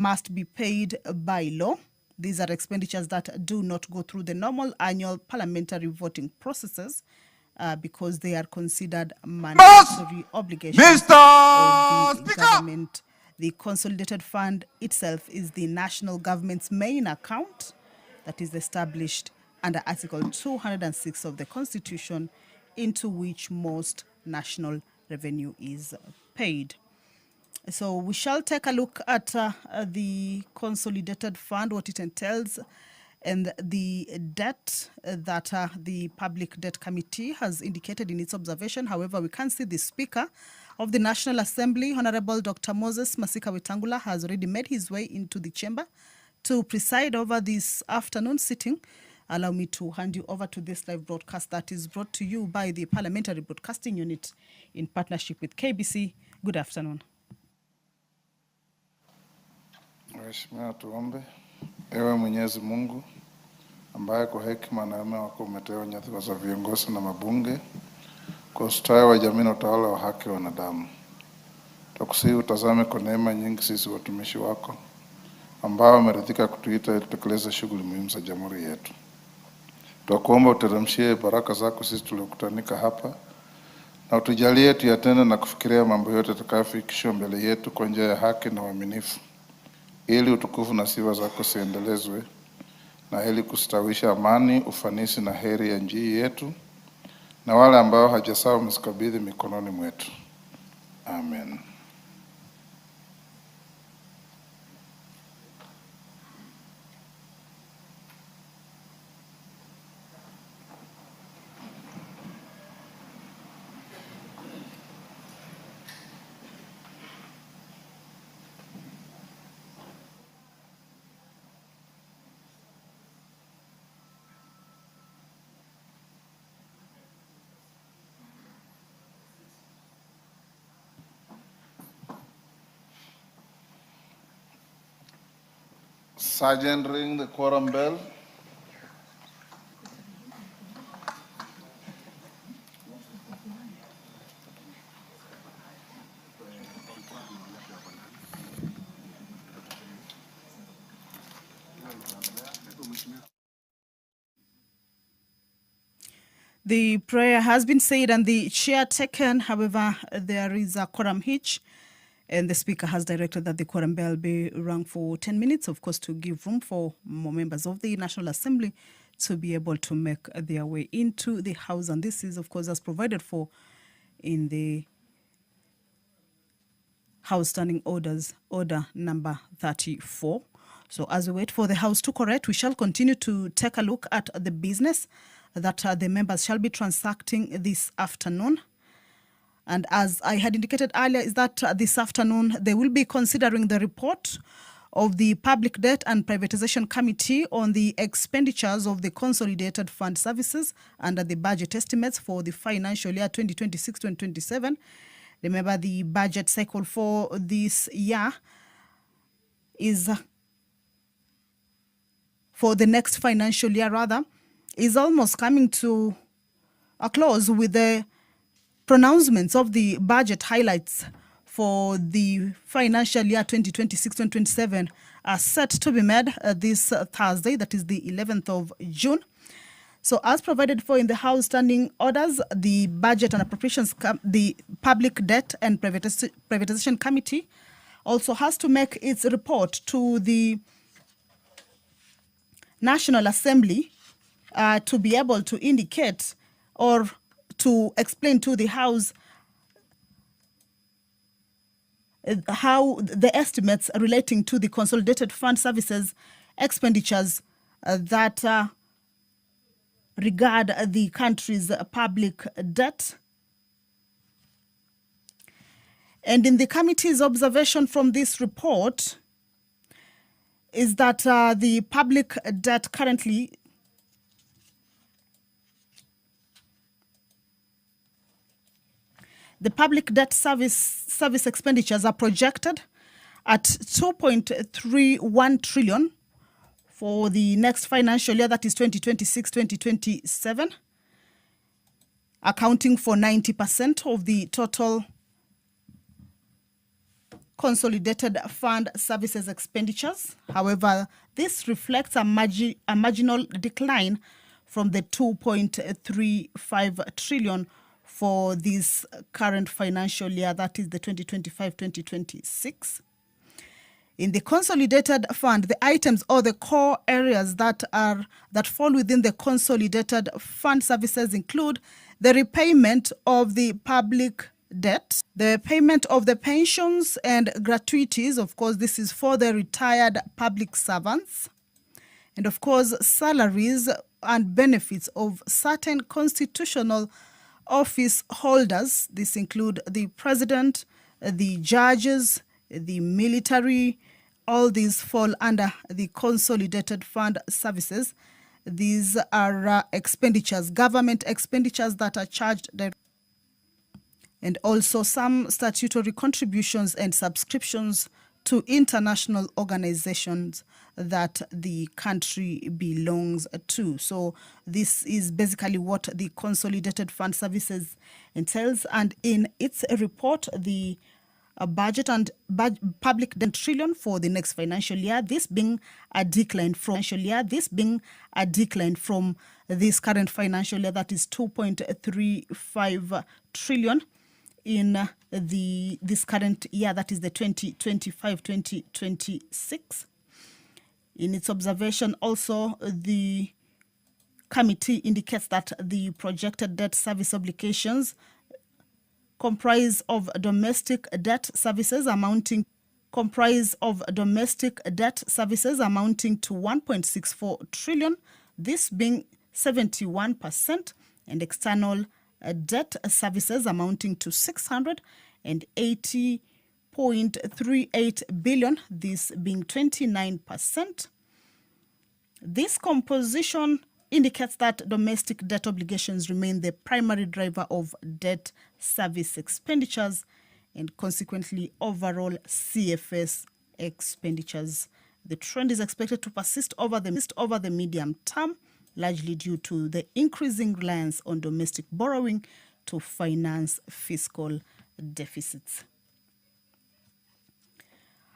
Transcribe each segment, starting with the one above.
must be paid by law. These are expenditures that do not go through the normal annual parliamentary voting processes because they are considered mandatory obligations of the government. The consolidated fund itself is the national government's main account that is established under Article 206 of the Constitution, into which most national revenue is paid. So we shall take a look at the consolidated fund, what it entails, and the debt that the Public Debt Committee has indicated in its observation. However, we can see the Speaker of the National Assembly, Honorable Dr. Moses Masika Wetangula, has already made his way into the chamber to preside over this afternoon sitting. Allow me to hand you over to this live broadcast that is brought to you by the Parliamentary Broadcasting Unit in partnership with KBC. Good afternoon. Mheshimiwa, tuombe. Ewe Mwenyezi Mungu ambaye kwa hekima na neema yako umeteua nyadhifa za viongozi na mabunge kwa ustawi wa jamii na utawala wa haki wa wanadamu, tukusihi utazame kwa neema nyingi sisi watumishi wako ambao wameridhika kutuita ili tutekeleze shughuli muhimu za jamhuri yetu. Tunakuomba uteremshie baraka zako sisi tuliokutanika hapa na utujalie tuyatende na kufikiria mambo yote tutakayofikishwa mbele yetu kwa njia ya haki na uaminifu, ili utukufu na sifa zako siendelezwe na ili kustawisha amani, ufanisi na heri ya nchi yetu na wale ambao hajasawa msikabidhi mikononi mwetu. Amen. Sergeant, ring the quorum bell. The prayer has been said and the chair taken. However, there is a quorum hitch, and the Speaker has directed that the quorum bell be rung for 10 minutes, of course, to give room for more members of the National Assembly to be able to make their way into the House. And this is, of course, as provided for in the House Standing Orders, Order number 34. So as we wait for the House to correct, we shall continue to take a look at the business that the members shall be transacting this afternoon. And as I had indicated earlier, is that this afternoon they will be considering the report of the Public Debt and Privatization Committee on the expenditures of the Consolidated Fund Services under the budget estimates for the financial year 2026-2027. Remember, the budget cycle for this year is, for the next financial year rather, is almost coming to a close with the pronouncements of the budget highlights for the financial year 2026-2027 are set to be made this Thursday, that is the 11th of June. So as provided for in the House Standing Orders, the Budget and Appropriations, the Public Debt and Privatization Committee also has to make its report to the National Assembly to be able to indicate or to explain to the House how the estimates relating to the Consolidated Fund Services expenditures that regard the country's public debt. And in the committee's observation from this report is that the public debt currently the public debt service expenditures are projected at 2.31 trillion for the next financial year, that is 2026-2027, accounting for 90% of the total consolidated fund services expenditures. However, this reflects a marginal decline from the 2.35 trillion for this current financial year, that is the 2025-2026. In the consolidated fund, the items or the core areas that fall within the consolidated fund services include the repayment of the public debt, the payment of the pensions and gratuities. Of course, this is for the retired public servants. And of course, salaries and benefits of certain constitutional office holders. This include the president, the judges, the military. All these fall under the consolidated fund services. These are expenditures, government expenditures that are charged directly, and also some statutory contributions and subscriptions to international organizations that the country belongs to. So this is basically what the consolidated fund services entails. And in its report, the budget and public debt trillion for the next financial year, this being a decline from this current financial year, that is 2.35 trillion in this current year, that is the 2025-2026. In its observation, also, the committee indicates that the projected debt service obligations comprise of domestic debt services amounting to 1.64 trillion, this being 71%, and external debt services amounting to 680.38 billion, this being 29%. This composition indicates that domestic debt obligations remain the primary driver of debt service expenditures and consequently overall CFS expenditures. The trend is expected to persist over the medium term, largely due to the increasing reliance on domestic borrowing to finance fiscal deficits.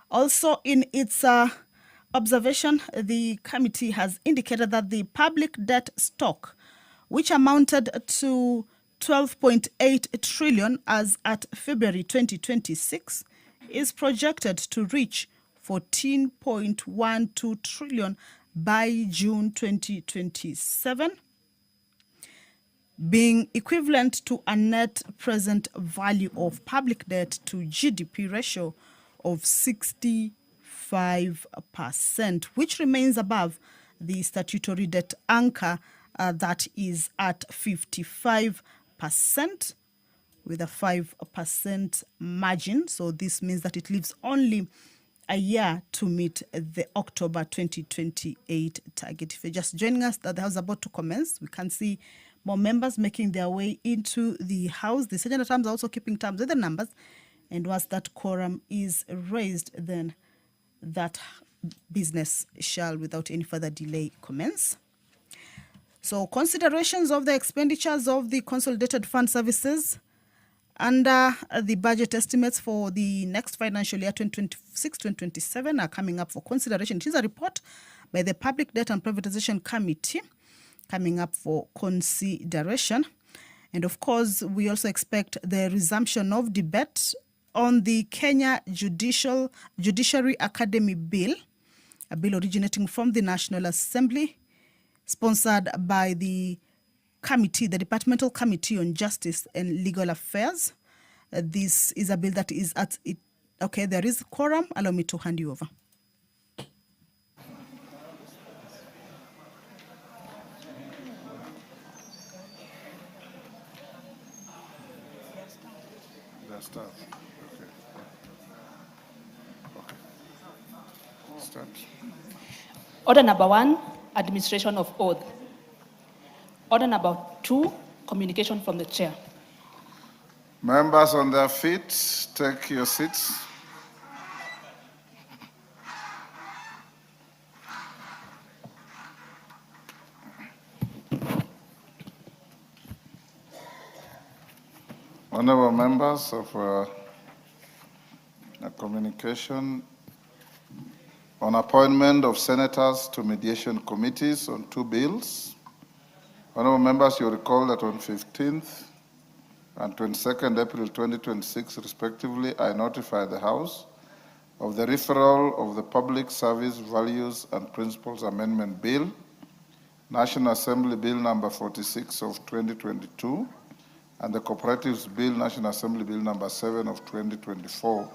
Also, in its observation, the committee has indicated that the public debt stock, which amounted to 12.8 trillion as at February 2026, is projected to reach 14.12 trillion by June 2027, being equivalent to a net present value of public debt to GDP ratio of 65%, which remains above the statutory debt anchor that is at 55% with a 5% margin. So this means that it leaves only a year to meet the October 2028 target. If you're just joining us, the House is about to commence. We can see more members making their way into the House. The Sergeant at Arms are also keeping tabs with the numbers. And once that quorum is raised, then that business shall, without any further delay, commence. So considerations of the expenditures of the consolidated fund services under the budget estimates for the next financial year 2026-2027 are coming up for consideration. It is a report by the Public Debt and Privatization Committee coming up for consideration. And of course, we also expect the resumption of debate on the Kenya Judiciary Academy Bill, a bill originating from the National Assembly, sponsored by the committee, the Departmental Committee on Justice and Legal Affairs. This is a bill that is at it. Okay, there is quorum. Allow me to hand you over. Start. Okay. Okay. Start. Order number 1, administration of oath. Order number 2, communication from the chair. Members on their feet, take your seats. Honorable members of the communication on appointment of senators to mediation committees on two bills. Honorable members, you recall that on 15th and 22nd April 2026, respectively, I notified the House of the referral of the Public Service Values and Principles Amendment Bill, National Assembly Bill number 46 of 2022, and the Cooperatives Bill, National Assembly Bill number 7 of 2024,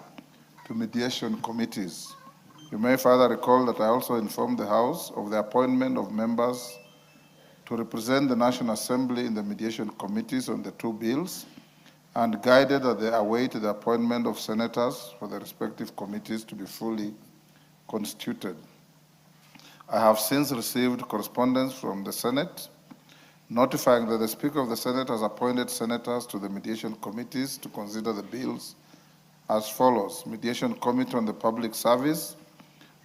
to mediation committees. You may further recall that I also informed the House of the appointment of members to represent the National Assembly in the mediation committees on the two bills, and guided that they await the appointment of senators for the respective committees to be fully constituted. I have since received correspondence from the Senate notifying that the Speaker of the Senate has appointed senators to the mediation committees to consider the bills as follows: Mediation Committee on the Public Service,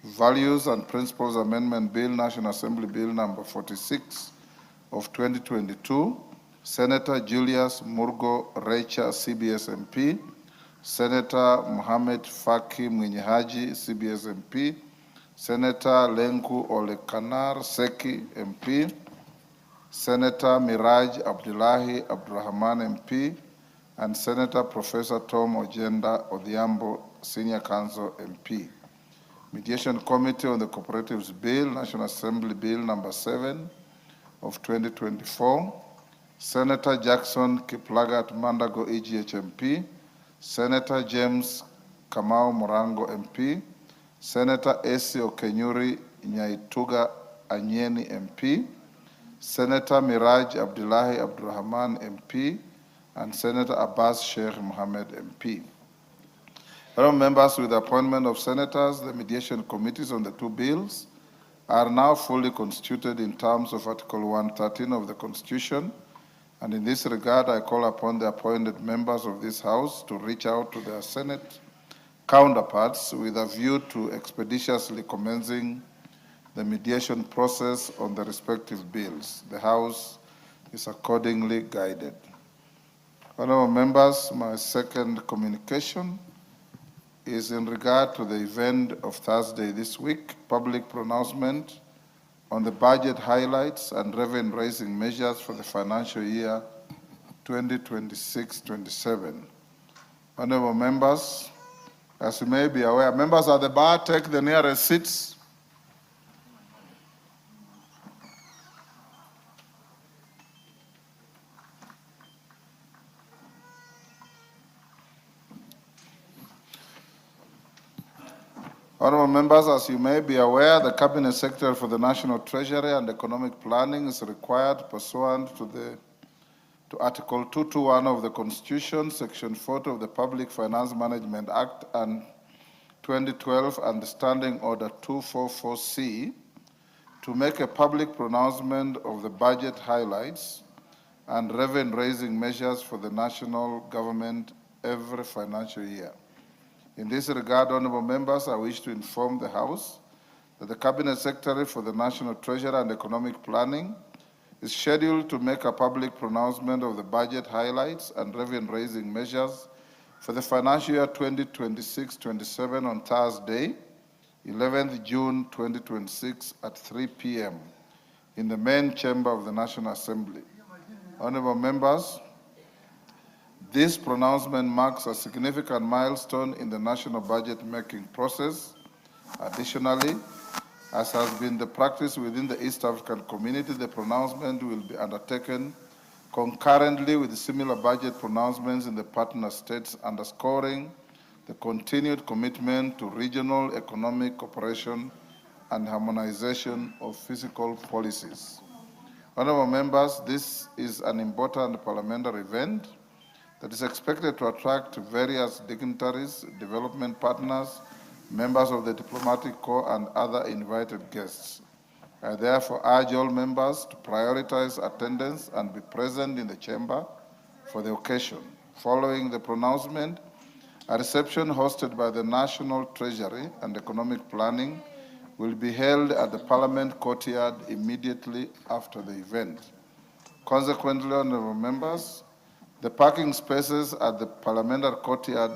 Values and Principles Amendment Bill, National Assembly Bill number 46 of 2022, Senator Julius Murgo Recha, CBS MP, Senator Mohamed Faki Mwinyihaji, CBS MP, Senator Lenku Olekanar Seki, MP, Senator Miraj Abdullahi Abdurrahman, MP, and Senator Professor Tom Ojenda Odhiambo, Senior Counsel, MP. Mediation Committee on the Cooperatives Bill, National Assembly Bill number 7 of 2024, Senator Jackson Kiplagat Mandago, EGH MP, Senator James Kamau Morango, MP, Senator Esi Okenyuri Nyaituga Anyeni, MP, Senator Miraj Abdullahi Abdurrahman, MP, and Senator Abbas Sheikh Mohammed, MP. Fellow members, with the appointment of senators, the mediation committees on the two bills are now fully constituted in terms of Article 113 of the Constitution, and in this regard, I call upon the appointed members of this House to reach out to their Senate counterparts with a view to expeditiously commencing the mediation process on the respective bills. The House is accordingly guided. Honorable members, my second communication is in regard to the event of Thursday this week, public pronouncement on the budget highlights and revenue-raising measures for the financial year 2026-27. Honorable members, as you may be aware, members at the bar, take the nearest seats. Honorable members, as you may be aware, the Cabinet Secretary for the National Treasury and Economic Planning is required pursuant to Article 221 of the Constitution, Section 40 of the Public Finance Management Act and 2012 and the Standing Order 244C to make a public pronouncement of the budget highlights and revenue-raising measures for the national government every financial year. In this regard, honorable members, I wish to inform the House that the Cabinet Secretary for the National Treasury and Economic Planning is scheduled to make a public pronouncement of the budget highlights and revenue-raising measures for the financial year 2026-27 on Thursday, 11th June 2026 at 3 p.m. in the main chamber of the National Assembly. Honorable members, this pronouncement marks a significant milestone in the national budget-making process. Additionally, as has been the practice within the East African community, the pronouncement will be undertaken concurrently with similar budget pronouncements in the partner states, underscoring the continued commitment to regional economic cooperation and harmonization of fiscal policies. Honorable members, this is an important parliamentary event that is expected to attract various dignitaries, development partners, members of the diplomatic corps, and other invited guests. I therefore urge all members to prioritize attendance and be present in the chamber for the occasion. Following the pronouncement, a reception hosted by the National Treasury and Economic Planning will be held at the Parliament courtyard immediately after the event. Consequently, honorable members, the parking spaces at the Parliamentary courtyard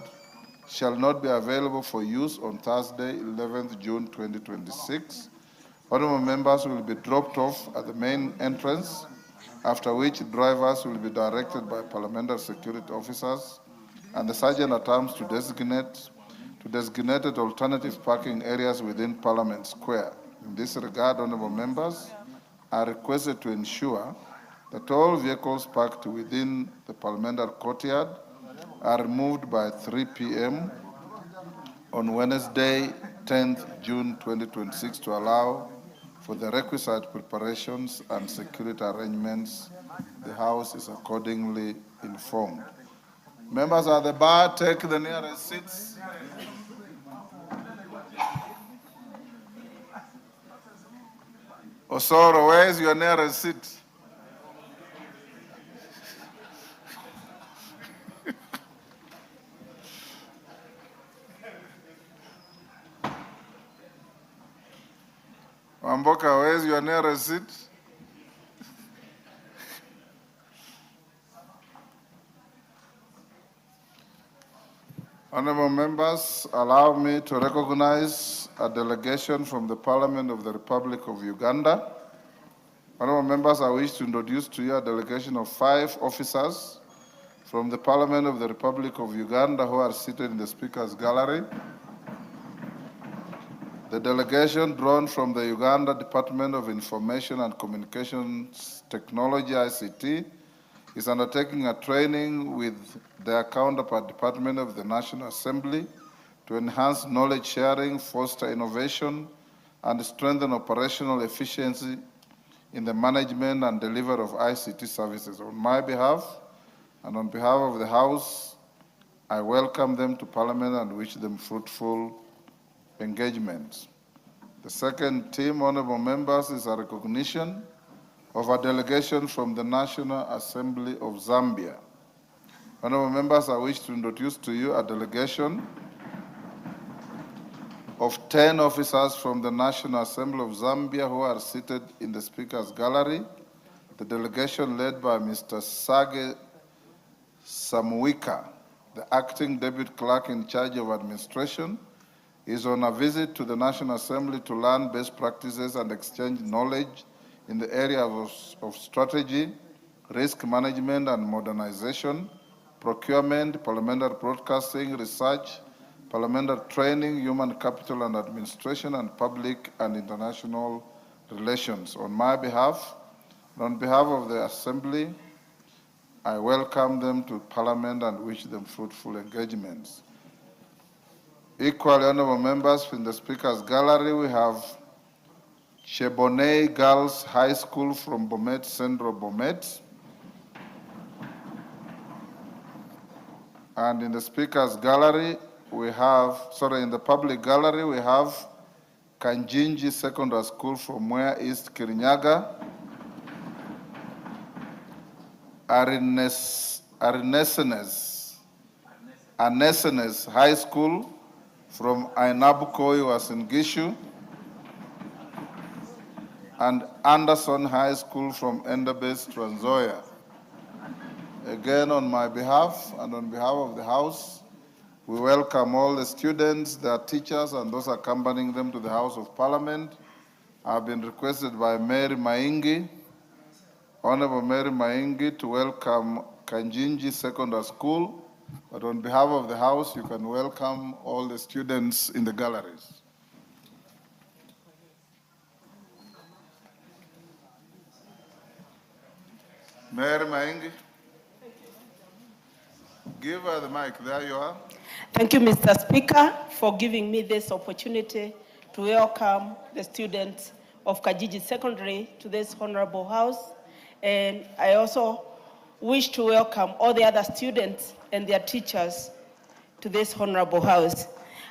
shall not be available for use on Thursday, 11th June 2026. Honorable members will be dropped off at the main entrance, after which drivers will be directed by parliamentary security officers and the sergeant-at-arms to designated alternative parking areas within Parliament Square. In this regard, honorable members are requested to ensure that all vehicles parked within the parliamentary courtyard are removed by 3 p.m. on Wednesday, 10th June 2026 to allow for the requisite preparations and security arrangements. The House is accordingly informed. Members at the bar, take the nearest seats. Osoro, where is your nearest seat? Wamboka, where is your nearest seat? Honorable members, allow me to recognize a delegation from the Parliament of the Republic of Uganda. Honorable members, I wish to introduce to you a delegation of 5 officers from the Parliament of the Republic of Uganda who are seated in the Speaker's Gallery. The delegation, drawn from the Uganda Department of Information and Communications Technology, ICT, is undertaking a training with their counterpart department of the National Assembly to enhance knowledge sharing, foster innovation, and strengthen operational efficiency in the management and delivery of ICT services. On my behalf and on behalf of the House, I welcome them to Parliament and wish them fruitful engagement. The second team, honorable members, is a recognition of a delegation from the National Assembly of Zambia. Honorable members, I wish to introduce to you a delegation of 10 officers from the National Assembly of Zambia who are seated in the Speaker's Gallery. The delegation led by Mr. Sage Samuika, the acting deputy clerk in charge of administration, is on a visit to the National Assembly to learn best practices and exchange knowledge in the area of strategy, risk management and modernization, procurement, parliamentary broadcasting, research, parliamentary training, human capital and administration, and public and international relations. On my behalf, and on behalf of the Assembly, I welcome them to Parliament and wish them fruitful engagements. Equally honorable members, in the Speaker's Gallery, we have Chebonei Girls High School from Bomet, Central Bomet. And in the Speaker's Gallery, we have, in the Public Gallery, we have Kanjinji Secondary School from Mwea East, Kirinyaga. Arnesenes High School from Ainabukoi, Uasin Gishu. And Anderson High School from Endabes, Trans Nzoia. Again, on my behalf and on behalf of the House, we welcome all the students, their teachers, and those accompanying them to the House of Parliament. I've been requested by Mary Maingi, Honorable Mary Maingi, to welcome Kanjinji Secondary School. But on behalf of the House, you can welcome all the students in the galleries. Mary Maingi. Give her the mic. There you are. Thank you, Mr. Speaker, for giving me this opportunity to welcome the students of Kajiji Secondary to this honorable house. And I also wish to welcome all the other students and their teachers to this honorable house.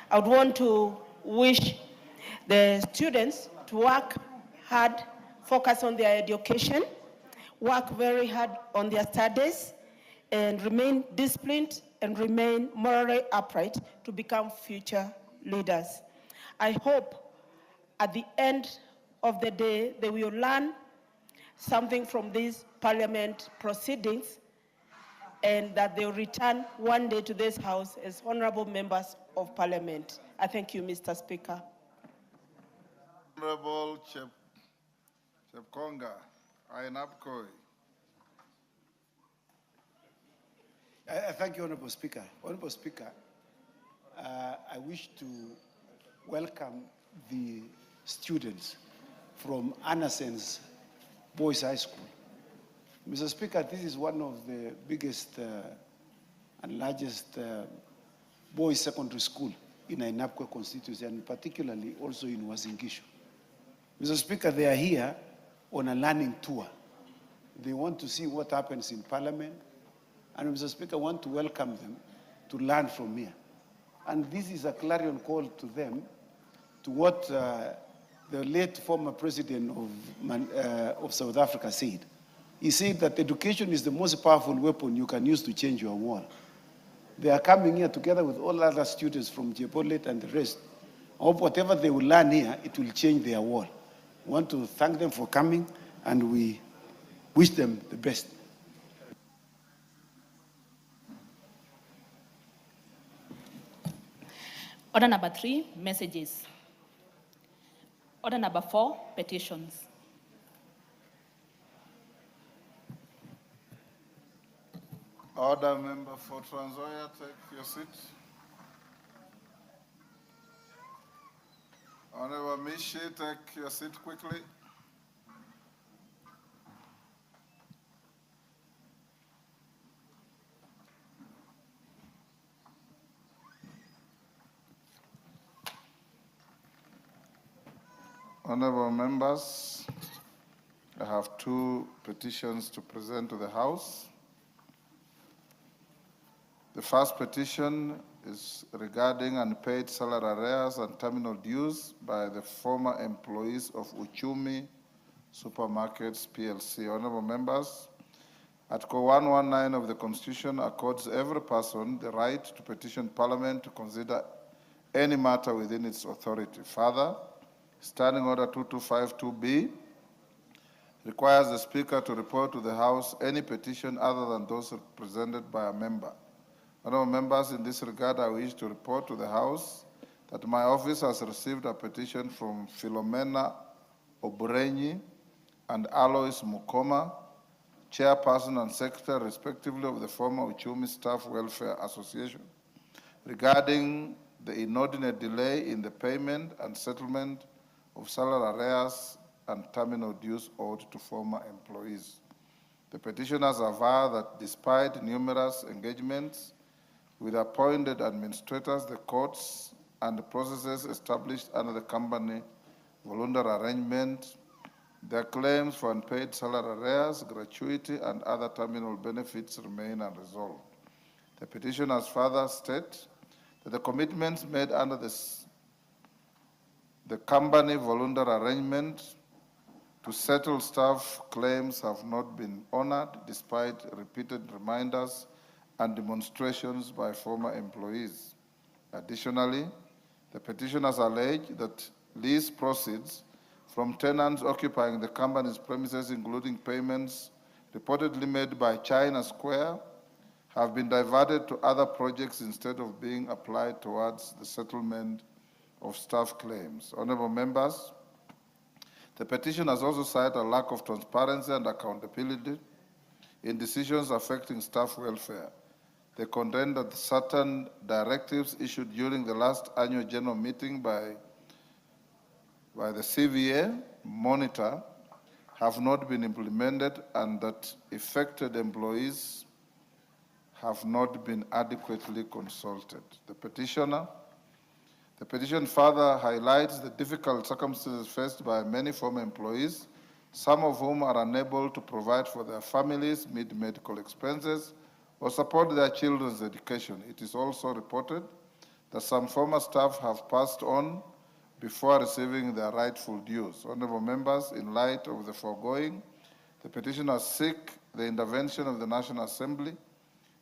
I would want to wish the students to work hard, focus on their education, work very hard on their studies, and remain disciplined and remain morally upright to become future leaders. I hope at the end of the day they will learn something from these parliament proceedings and that they'll return one day to this House as honorable members of Parliament. I thank you, Mr. Speaker. Honorable Chepkonga, Ainabkoi. Thank you, Honorable Speaker. Honorable Speaker, I wish to welcome the students from Anderson's Boys High School. Mr. Speaker, this is one of the biggest and largest boys' secondary school in Ainabkwe constituency, and particularly also in Uasin Gishu. Mr. Speaker, they are here on a learning tour. They want to see what happens in Parliament, and Mr. Speaker, I want to welcome them to learn from here. And this is a clarion call to them to what the late former president of South Africa said. He said that education is the most powerful weapon you can use to change your world. They are coming here together with all other students from Jebolet and the rest. I hope whatever they will learn here, it will change their world. We want to thank them for coming, and we wish them the best. Order number 3, messages. Order number 4, petitions. Order member for Trans Nzoia, take your seat. Honorable Mishi, take your seat quickly. Honorable members, I have 2 petitions to present to the House. The first petition is regarding unpaid salary arrears and terminal dues by the former employees of Uchumi Supermarkets PLC. Honorable members, Article 119 of the Constitution accords every person the right to petition Parliament to consider any matter within its authority. Further, Standing Order 2252B requires the Speaker to report to the House any petition other than those presented by a member. Honorable members, in this regard, I wish to report to the House that my office has received a petition from Philomena Oburenyi and Alois Mukoma, chairperson and secretary, respectively, of the former Uchumi Staff Welfare Association, regarding the inordinate delay in the payment and settlement of salary arrears and terminal dues owed to former employees. The petitioners aver that despite numerous engagements with appointed administrators, the courts, and the processes established under the company voluntary arrangement, their claims for unpaid salary arrears, gratuity, and other terminal benefits remain unresolved. The petitioners further state that the commitments made under the company voluntary arrangement to settle staff claims have not been honored despite repeated reminders and demonstrations by former employees. Additionally, the petitioners allege that lease proceeds from tenants occupying the company's premises, including payments reportedly made by China Square, have been diverted to other projects instead of being applied towards the settlement of staff claims. Honorable members, the petitioners also cite a lack of transparency and accountability in decisions affecting staff welfare. They contend that certain directives issued during the last annual general meeting by the CVA monitor have not been implemented and that affected employees have not been adequately consulted. The petition further highlights the difficult circumstances faced by many former employees, some of whom are unable to provide for their families, meet medical expenses, or support their children's education. It is also reported that some former staff have passed on before receiving their rightful dues. Honorable members, in light of the foregoing, the petitioners seek the intervention of the National Assembly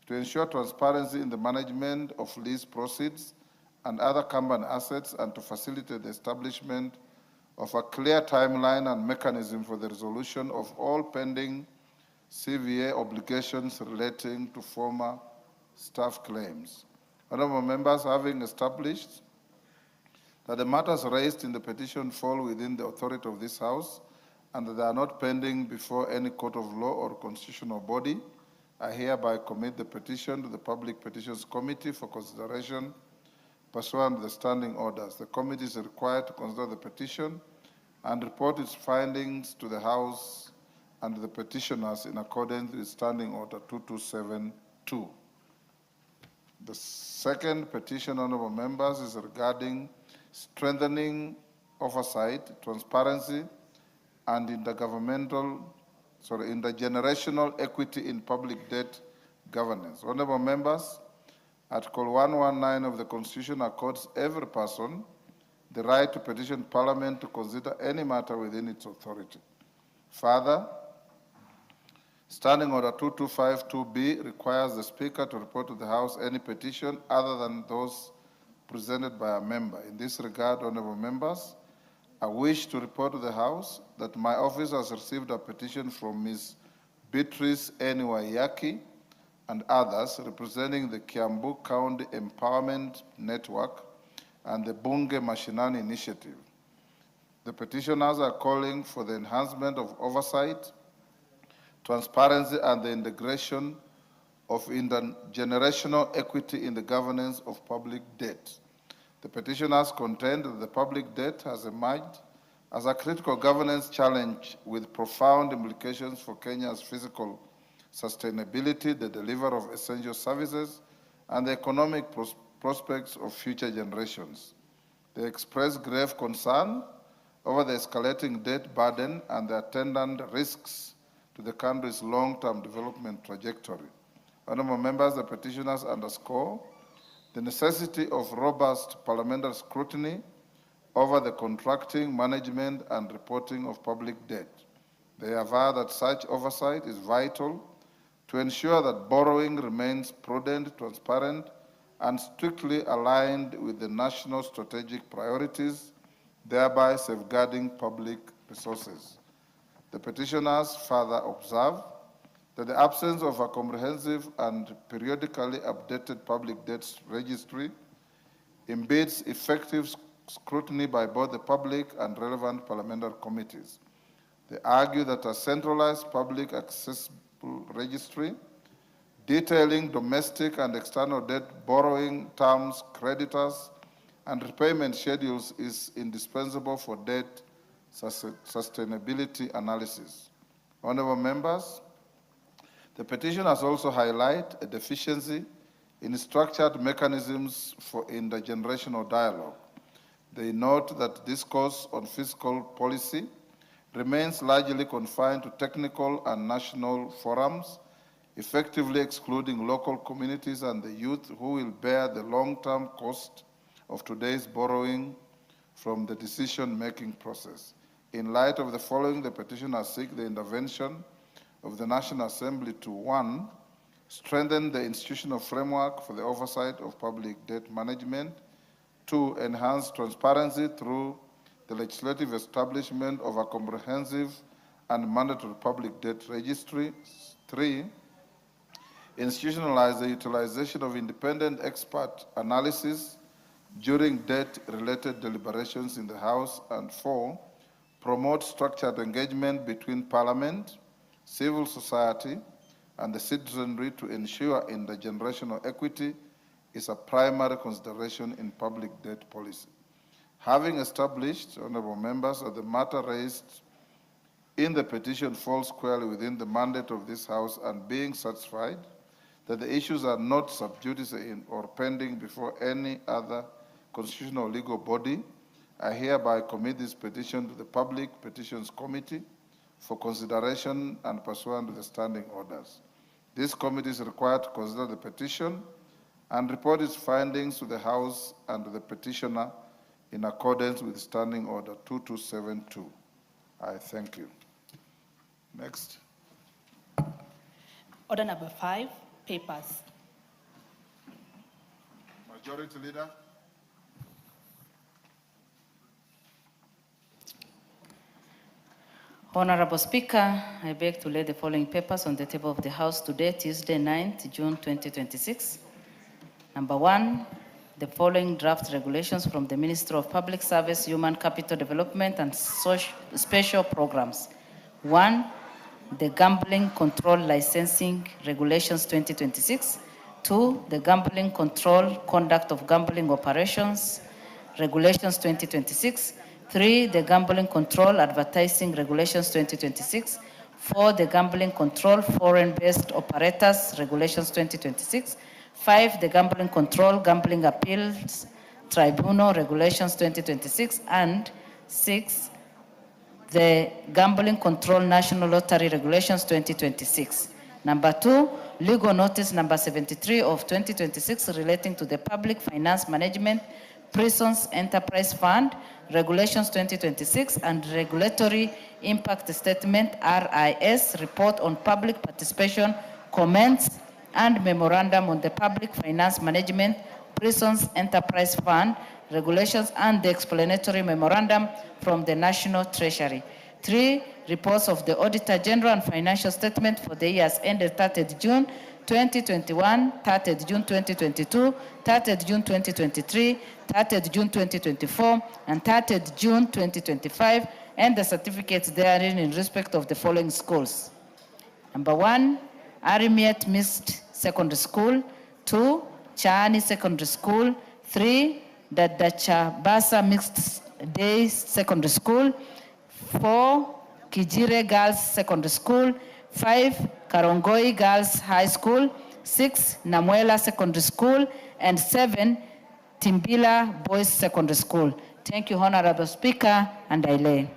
to ensure transparency in the management of lease proceeds and other company assets and to facilitate the establishment of a clear timeline and mechanism for the resolution of all pending CVA obligations relating to former staff claims. Honorable members, having established that the matters raised in the petition fall within the authority of this House and that they are not pending before any court of law or constitutional body, I hereby commit the petition to the Public Petitions Committee for consideration pursuant to the standing orders. The committee is required to consider the petition and report its findings to the House and the petitioners in accordance with Standing Order 2272. The second petition, honorable members, is regarding strengthening oversight, transparency, and intergenerational equity in public debt governance. Honorable members, Article 119 of the Constitution accords every person the right to petition Parliament to consider any matter within its authority. Further, Standing Order 2252B requires the Speaker to report to the House any petition other than those presented by a member. In this regard, honorable members, I wish to report to the House that my office has received a petition from Ms. Beatrice Waiyaki and others representing the Kiambu County Empowerment Network and the Bunge Mashinani Initiative. The petitioners are calling for the enhancement of oversight, transparency, and the integration of intergenerational equity in the governance of public debt. The petitioners contend that the public debt has emerged as a critical governance challenge with profound implications for Kenya's physical sustainability, the delivery of essential services, and the economic prospects of future generations. They express grave concern over the escalating debt burden and the attendant risks to the country's long-term development trajectory. Honorable members, the petitioners underscore the necessity of robust parliamentary scrutiny over the contracting, management, and reporting of public debt. They aver that such oversight is vital to ensure that borrowing remains prudent, transparent, and strictly aligned with the national strategic priorities, thereby safeguarding public resources. The petitioners further observe that the absence of a comprehensive and periodically updated public debt registry impedes effective scrutiny by both the public and relevant parliamentary committees. They argue that a centralized public accessible registry detailing domestic and external debt borrowing terms, creditors, and repayment schedules is indispensable for debt sustainability analysis. Honorable members, the petitioners also highlight a deficiency in structured mechanisms for intergenerational dialogue. They note that discourse on fiscal policy remains largely confined to technical and national forums, effectively excluding local communities and the youth who will bear the long-term cost of today's borrowing from the decision-making process. In light of the following, the petitioners seek the intervention of the National Assembly to 1, strengthen the institutional framework for the oversight of public debt management, 2, enhance transparency through the legislative establishment of a comprehensive and mandatory public debt registry, 3, institutionalize the utilization of independent expert analysis during debt-related deliberations in the House, and 4, promote structured engagement between Parliament, civil society, and the citizenry to ensure intergenerational equity is a primary consideration in public debt policy. Having established, honorable members, that the matter raised in the petition falls squarely within the mandate of this House, and being satisfied that the issues are not sub judice or pending before any other constitutional legal body, I hereby commit this petition to the Public Petitions Committee for consideration and pursuant to the standing orders. This committee is required to consider the petition and report its findings to the House and to the petitioner in accordance with Standing Order 2272. I thank you. Next. Order number 5, papers. Majority Leader. Honorable Speaker, I beg to lay the following papers on the table of the House today, Tuesday, 9th June 2026. Number 1, the following draft regulations from the Ministry of Public Service, Human Capital Development and Special Programs. 1, the Gambling Control Licensing Regulations 2026. 2, the Gambling Control Conduct of Gambling Operations Regulations 2026. 3, the Gambling Control Advertising Regulations 2026. 4, the Gambling Control Foreign-Based Operators Regulations 2026. 5, the Gambling Control Gambling Appeals Tribunal Regulations 2026. And 6, the Gambling Control National Lottery Regulations 2026. Number 2, legal notice number 73 of 2026 relating to the Public Finance Management Prisons Enterprise Fund Regulations 2026 and Regulatory Impact Statement RIS report on public participation, comments and memorandum on the Public Finance Management Prisons Enterprise Fund Regulations and the explanatory memorandum from the National Treasury. 3, reports of the Auditor General and financial statement for the years ended 30th June 2021, 30th June 2022, 30th June 2023, 30th June 2024, and 30th June 2025, and the certificates therein in respect of the following schools. Number 1, Arimiet Mixed Secondary School. 2, Chani Secondary School. 3, the Gachagua'S Mixed Day Secondary School. 4, Kijire Girls Secondary School. 5, Karongoi Girls High School. 6, Namuela Secondary School. And 7, Timbila Boys Secondary School. Thank you, Honorable Speaker, and I lay.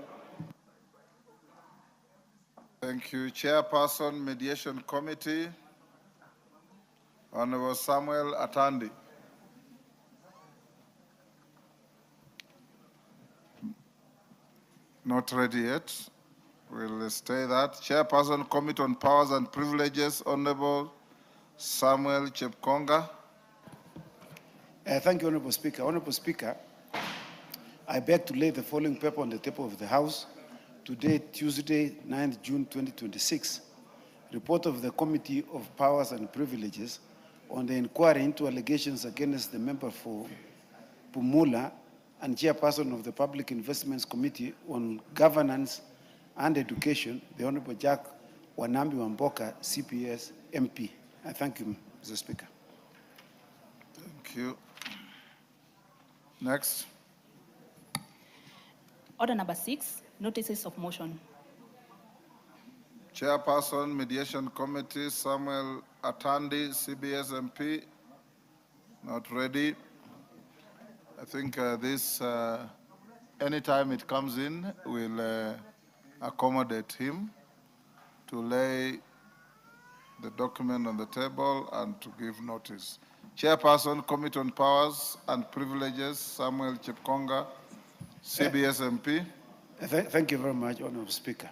Thank you. Chairperson, Mediation Committee, Honorable Samuel Atandi. Not ready yet. We'll stay that. Chairperson, Committee on Powers and Privileges, Honorable Samuel Chepkonga. Thank you, Honorable Speaker. Honorable Speaker, I beg to lay the following paper on the table of the House today, Tuesday, 9th June 2026. Report of the Committee of Powers and Privileges on the inquiry into allegations against the member for Pumula and chairperson of the Public Investments Committee on Governance and Education, the Honorable Jack Wanambi Wamboka, CPS MP. I thank you, Mr. Speaker. Thank you. Next. Order number 6, notices of motion. Chairperson, Mediation Committee, Samuel Atandi, CBS MP. Not ready. I think this, anytime it comes in, we'll accommodate him to lay the document on the table and to give notice. Chairperson, Committee on Powers and Privileges, Samuel Chepkonga, CBS MP. Thank you very much, Honorable Speaker.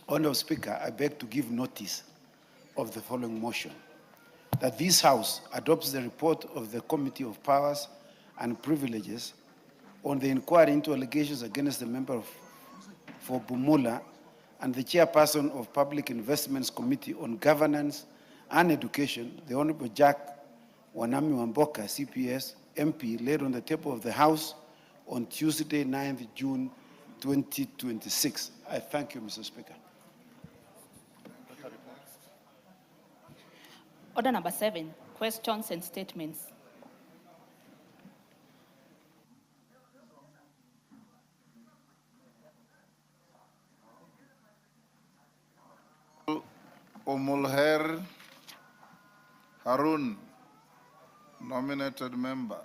Honorable Speaker, I beg to give notice of the following motion. That this House adopts the report of the Committee of Powers and Privileges on the inquiry into allegations against the member for Bumula and the chairperson of Public Investments Committee on Governance and Education, the Honorable Jack Wanami Wamboka, CPS MP, laid on the table of the House on Tuesday, 9th June 2026. I thank you, Mr. Speaker. Order number 7, questions and statements. Omulher Harun, nominated member.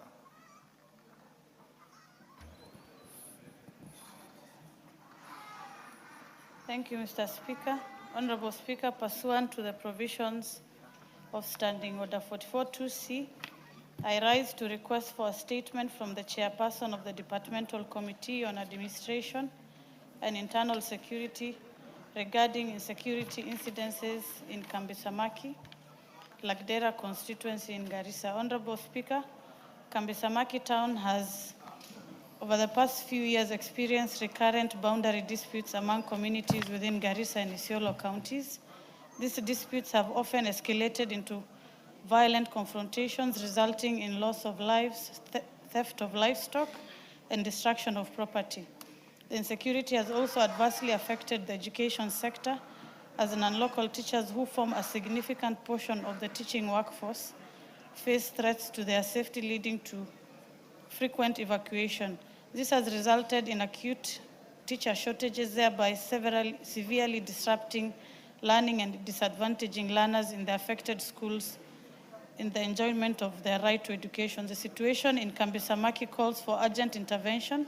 Thank you, Mr. Speaker. Honorable Speaker, pursuant to the provisions of Standing Order 44-2C, I rise to request for a statement from the chairperson of the Departmental Committee on Administration and Internal Security regarding insecurity incidences in Kambisamaki, Lagdera constituency in Garissa. Honorable Speaker, Kambisamaki town has over the past few years experienced recurrent boundary disputes among communities within Garissa and Isiolo counties. These disputes have often escalated into violent confrontations resulting in loss of lives, theft of livestock, and destruction of property. The insecurity has also adversely affected the education sector, as non-local teachers who form a significant portion of the teaching workforce face threats to their safety, leading to frequent evacuation. This has resulted in acute teacher shortages, thereby severely disrupting learning and disadvantaging learners in the affected schools in the enjoyment of their right to education. The situation in Kambisamaki calls for urgent intervention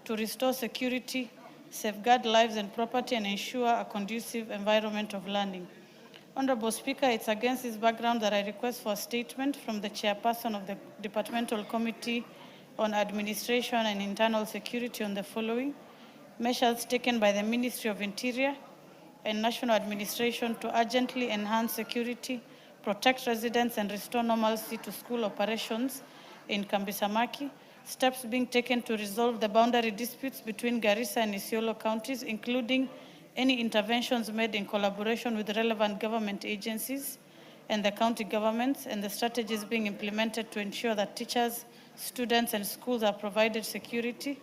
to restore security, safeguard lives and property, and ensure a conducive environment of learning. Honorable Speaker, it's against this background that I request for a statement from the chairperson of the Departmental Committee on Administration and Internal Security on the following: measures taken by the Ministry of Interior and National Administration to urgently enhance security, protect residents, and restore normalcy to school operations in Kambisamaki. Steps being taken to resolve the boundary disputes between Garissa and Isiolo counties, including any interventions made in collaboration with relevant government agencies and the county governments, and the strategies being implemented to ensure that teachers, students, and schools are provided security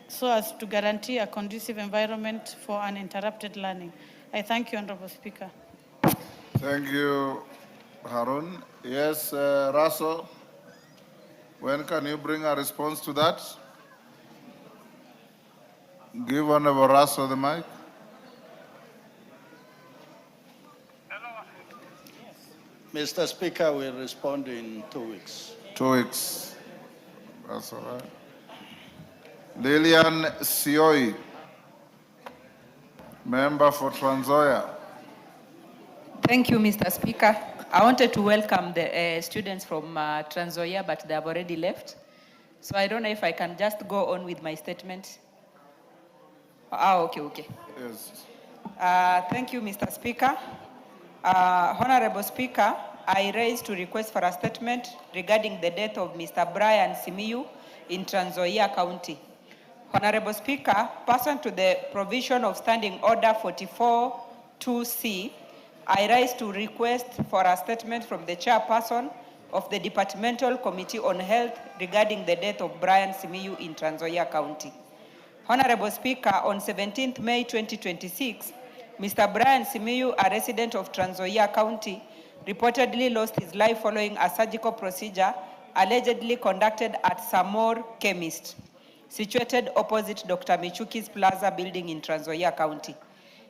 so as to guarantee a conducive environment for uninterrupted learning. I thank you, Honorable Speaker. Thank you, Harun. Yes, Russell, when can you bring a response to that? Give Honorable Russell the mic. Mr. Speaker, we'll respond in 2 weeks. 2 weeks. That's all right. Lillian Sioi, member for Trans Nzoia. Thank you, Mr. Speaker. I wanted to welcome the students from Trans Nzoia, but they have already left. So I don't know if I can just go on with my statement. Okay. Yes. Thank you, Mr. Speaker. Honorable Speaker, I raise to request for a statement regarding the death of Mr. Brian Simiyu in Trans Nzoia County. Honorable Speaker, pursuant to the provision of Standing Order 44-2C, I rise to request for a statement from the chairperson of the Departmental Committee on Health regarding the death of Brian Simiyu in Trans Nzoia County. Honorable Speaker, on 17th May 2026, Mr. Brian Simiyu, a resident of Trans Nzoia County, reportedly lost his life following a surgical procedure allegedly conducted at Samor Chemist, situated opposite Dr. Michuki's Plaza building in Trans Nzoia County.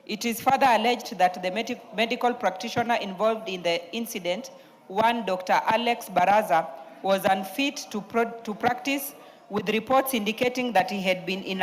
It is further alleged that the medical practitioner involved in the incident, one Dr. Alex Baraza, was unfit to practice, with reports indicating that he had been in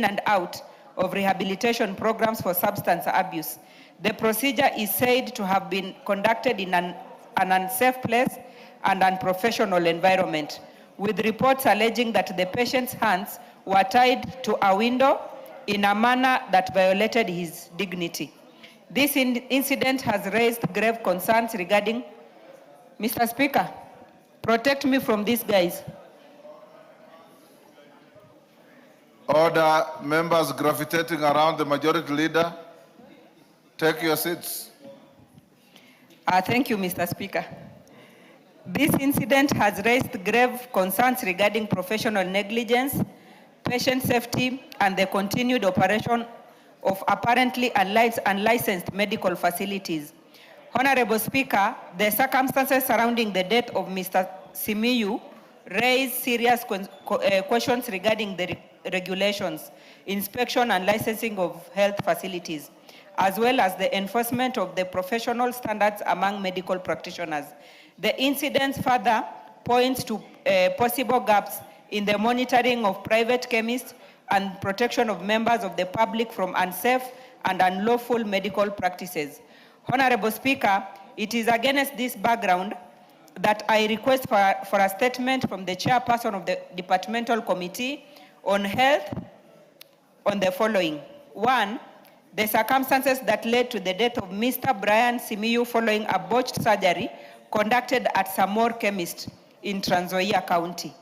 and out of rehabilitation programs for substance abuse. The procedure is said to have been conducted in an unsafe place and unprofessional environment, with reports alleging that the patient's hands were tied to a window in a manner that violated his dignity. This incident has raised grave concerns regarding... Mr. Speaker, protect me from these guys. Order. Members gravitating around the majority leader, take your seats. Thank you, Mr. Speaker. This incident has raised grave concerns regarding professional negligence, patient safety, and the continued operation of apparently unlicensed medical facilities. Honorable Speaker, the circumstances surrounding the death of Mr. Simiyu raise serious questions regarding the regulations, inspection, and licensing of health facilities, as well as the enforcement of the professional standards among medical practitioners. The incident further points to possible gaps in the monitoring of private chemists and protection of members of the public from unsafe and unlawful medical practices. Honorable Speaker, it is against this background that I request for a statement from the chairperson of the Departmental Committee on Health on the following. 1, the circumstances that led to the death of Mr. Brian Simiyu following a botched surgery conducted at Samor Chemist in Trans Nzoia County.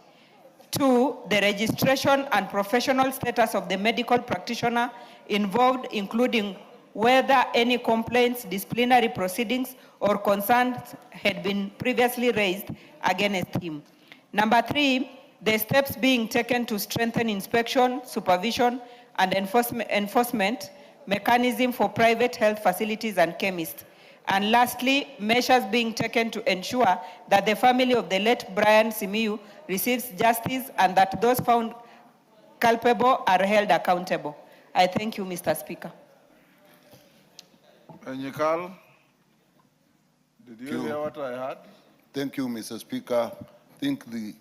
2, the registration and professional status of the medical practitioner involved, including whether any complaints, disciplinary proceedings, or concerns had been previously raised against him. Number 3, the steps being taken to strengthen inspection, supervision, and enforcement mechanism for private health facilities and chemists. And lastly, measures being taken to ensure that the family of the late Brian Simiyu receives justice and that those found culpable are held accountable. I thank you, Mr. Speaker. Nyikal, did you hear what I heard? Thank you, Mr. Speaker. I think the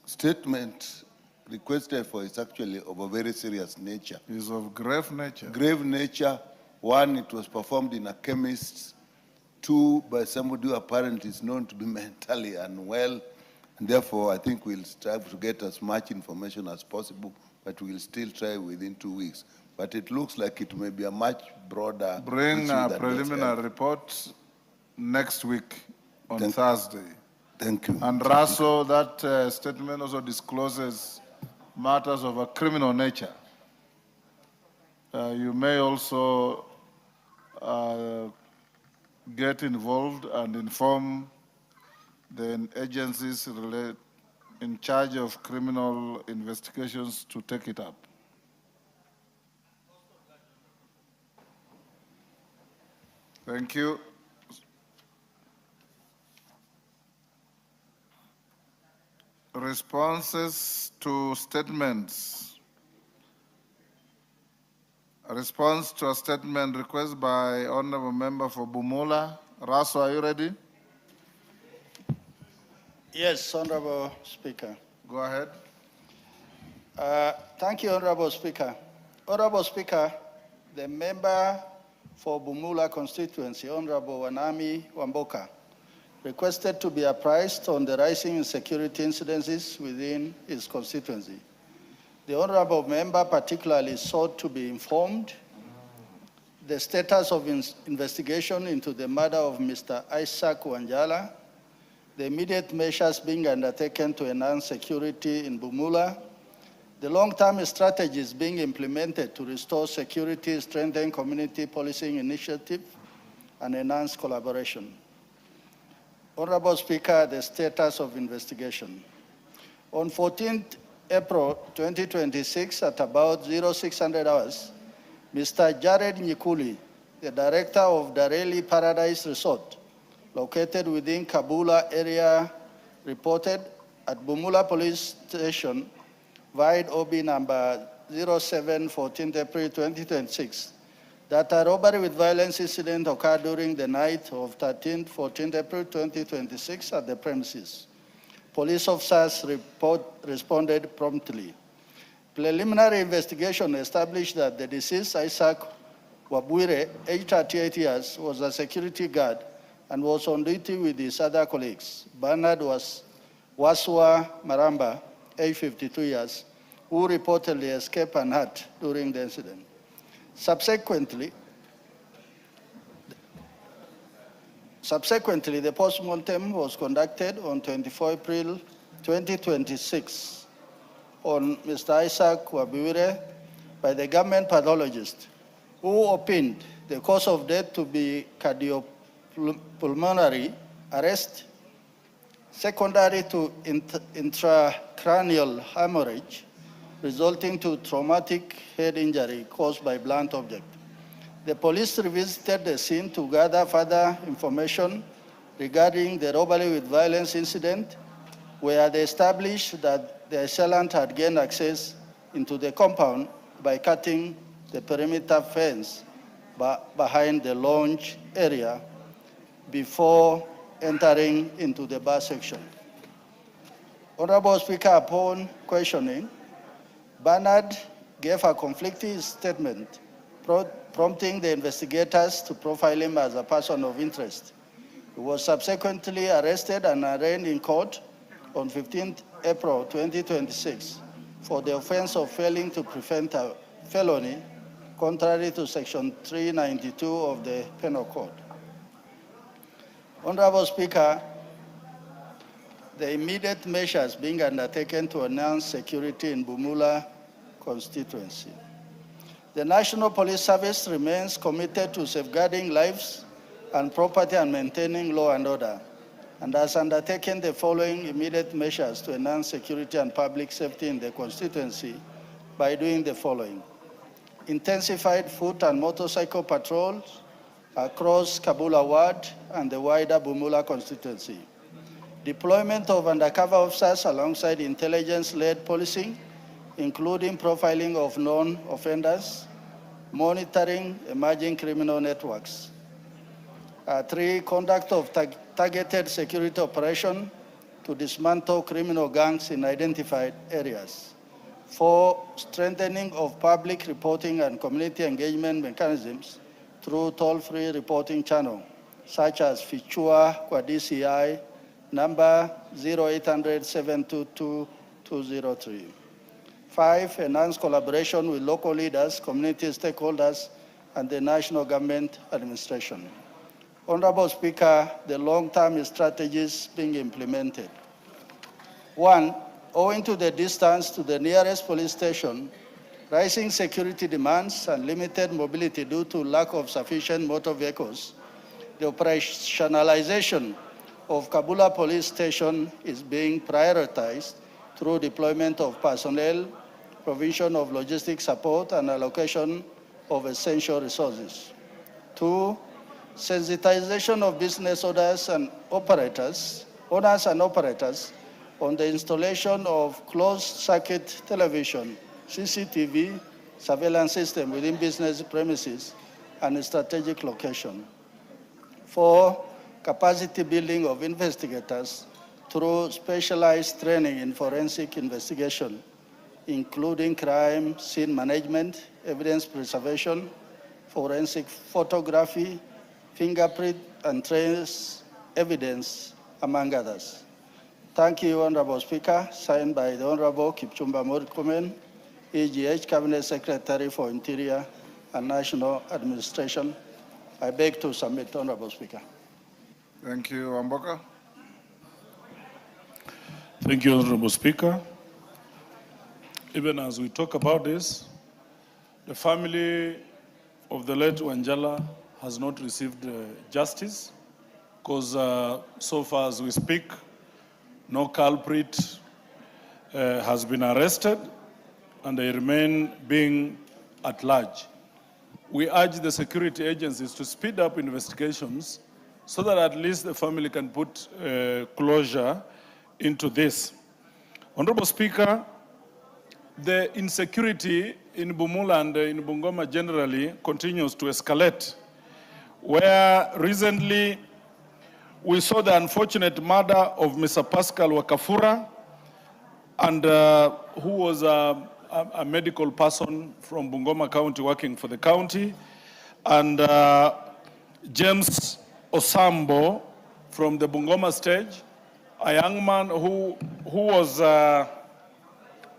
statement requested for is actually of a very serious nature. Is of grave nature. Grave nature. 1, it was performed in a chemist. 2, by somebody who apparently is known to be mentally unwell. And therefore, I think we'll strive to get as much information as possible, but we'll still try within 2 weeks. But it looks like it may be a much broader Bring issue a that preliminary report next week on Thursday. Thank you. And also, that statement also discloses matters of a criminal nature. You may also get involved and inform the agencies in charge of criminal investigations to take it up. Thank you. Responses to statements. A response to a statement requested by Honorable Member for Bumula. Raso, are you ready? Yes, Honorable Speaker. Go ahead. Thank you, Honorable Speaker. Honorable Speaker, the member for Bumula constituency, Honorable Wanami Wamboka, requested to be apprised on the rising insecurity incidences within his constituency. The honorable member particularly sought to be informed the status of investigation into the murder of Mr. Isaac Wanjala, the immediate measures being undertaken to enhance security in Bumula, the long-term strategies being implemented to restore security, strengthen community policing initiative, and enhance collaboration. Honorable Speaker, the status of investigation. On 14th April 2026 at about 0600 hours, Mr. Jared Nyikuli, the director of Dareli Paradise Resort, located within Kabula area, reported at Bumula Police Station, Vide OB number 07 14th April 2026, that a robbery with violence incident occurred during the night of 14th April 2026 at the premises. Police officers responded promptly. Preliminary investigation established that the deceased, Isaac Wabwire, aged 38 years, was a security guard and was on duty with his other colleagues. Bernard was Waswa Maramba, aged 52 years, who reportedly escaped unhurt during the incident. Subsequently, the post-mortem was conducted on 24 April 2026 on Mr. Isaac Wabiwire by the government pathologist, who opined the cause of death to be cardiopulmonary arrest secondary to intracranial hemorrhage resulting to traumatic head injury caused by blunt object. The police revisited the scene to gather further information regarding the robbery with violence incident, where they established that the assailant had gained access into the compound by cutting the perimeter fence behind the lounge area before entering into the bar section. Honorable Speaker, upon questioning, Bernard gave a conflicting statement, prompting the investigators to profile him as a person of interest. He was subsequently arrested and arraigned in court on 15th April 2026 for the offense of failing to prevent a felony contrary to Section 392 of the Penal Code. Honorable Speaker, the immediate measures being undertaken to enhance security in Bumula constituency. The National Police Service remains committed to safeguarding lives and property and maintaining law and order, and has undertaken the following immediate measures to enhance security and public safety in the constituency by doing the following: intensified foot and motorcycle patrols across Kabula Ward and the wider Bumula constituency, deployment of undercover officers alongside intelligence-led policing, including profiling of known offenders, monitoring emerging criminal networks. 3, conduct of targeted security operation to dismantle criminal gangs in identified areas. 4, strengthening of public reporting and community engagement mechanisms through toll-free reporting channel, such as Fichua kwa DCI number 0800 722 203. 5, enhance collaboration with local leaders, community stakeholders, and the national government administration. Honorable Speaker, the long-term strategies being implemented. 1, owing to the distance to the nearest police station, rising security demands, and limited mobility due to lack of sufficient motor vehicles, the operationalization of Kabula Police Station is being prioritized through deployment of personnel, provision of logistic support, and allocation of essential resources. 2, sensitization of business owners and operators on the installation of closed-circuit television, CCTV, surveillance system within business premises and strategic location. 4, capacity building of investigators through specialized training in forensic investigation, including crime scene management, evidence preservation, forensic photography, fingerprint and trace evidence, among others. Thank you, Honorable Speaker. Signed by the Honorable Kipchumba Murkomen, EGH Cabinet Secretary for Interior and National Administration. I beg to submit, Honorable Speaker. Thank you, Wamboka. Thank you, Honorable Speaker. Even as we talk about this, the family of the late Wanjala has not received justice because so far as we speak, no culprit has been arrested and they remain being at large. We urge the security agencies to speed up investigations so that at least the family can put closure into this. Honorable Speaker, the insecurity in Bumula and in Bungoma generally continues to escalate, where recently we saw the unfortunate murder of Mr. Pascal Wakafura, and who was a medical person from Bungoma County working for the county, and James Osambo from the Bungoma stage, a young man who was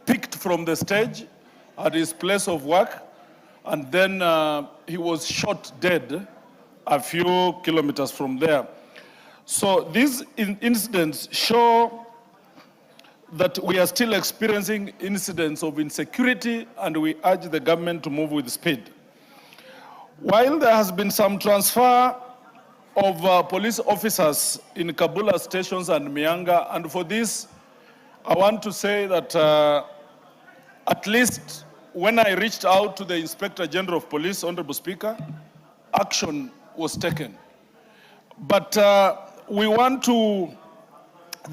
picked from the stage at his place of work, and then he was shot dead a few kilometers from there. So these incidents show that we are still experiencing incidents of insecurity, and we urge the government to move with speed. While there has been some transfer of police officers in Kabula stations and Mianga, and for this, I want to say that at least when I reached out to the Inspector General of Police, Honorable Speaker, action was taken. But there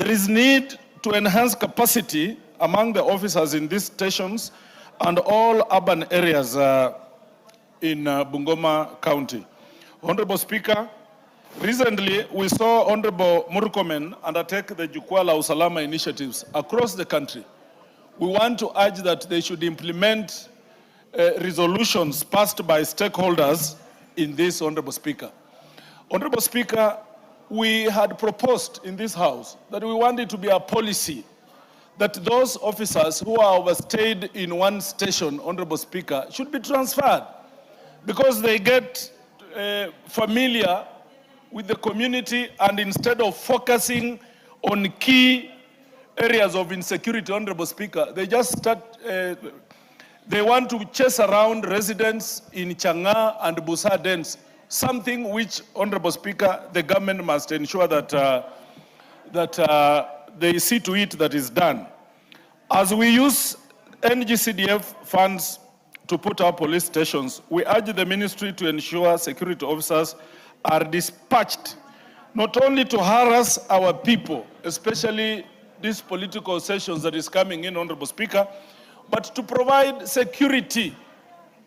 is need to enhance capacity among the officers in these stations and all urban areas in Bungoma County. Honorable Speaker, recently we saw Honorable Murkomen undertake the Jukwaa la Usalama initiatives across the country. We want to urge that they should implement resolutions passed by stakeholders in this, Honorable Speaker. Honorable Speaker, we had proposed in this House that we want it to be a policy that those officers who are overstayed in one station, Honorable Speaker, should be transferred because they get familiar with the community, and instead of focusing on key areas of insecurity, Honorable Speaker. They just start, they want to chase around residents in Chang'a and Busa dens, something which, Honorable Speaker, the government must ensure that, they see to it that is done. As we use NGCDF funds to put our police stations, we urge the ministry to ensure security officers are dispatched not only to harass our people, especially these political sessions that is coming in, Honorable Speaker, but to provide security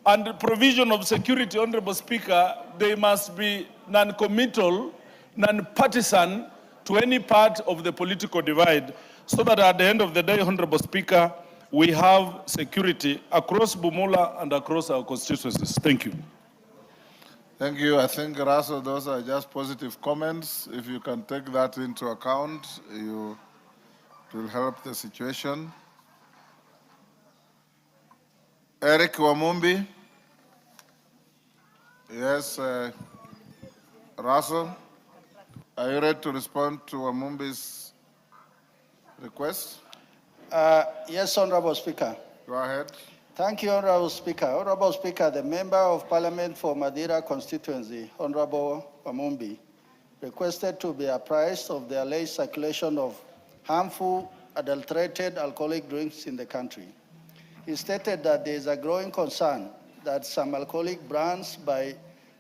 and the provision of security, Honorable Speaker. They must be non-committal, non-partisan to any part of the political divide, so that at the end of the day, Honorable Speaker, we have security across Bumula and across our constituencies. Thank you. Thank you. I think, Russell, those are just positive comments. If you can take that into account, it will help the situation. Eric Wamumbi. Yes, Russell, are you ready to respond to Wamumbi's request? Yes, Honorable Speaker. Go ahead. Thank you, Honorable Speaker. Honorable Speaker, the Member of Parliament for Madira constituency, Honorable Wamumbi, requested to be apprised of the alleged circulation of harmful, adulterated alcoholic drinks in the country. He stated that there is a growing concern that some alcoholic brands by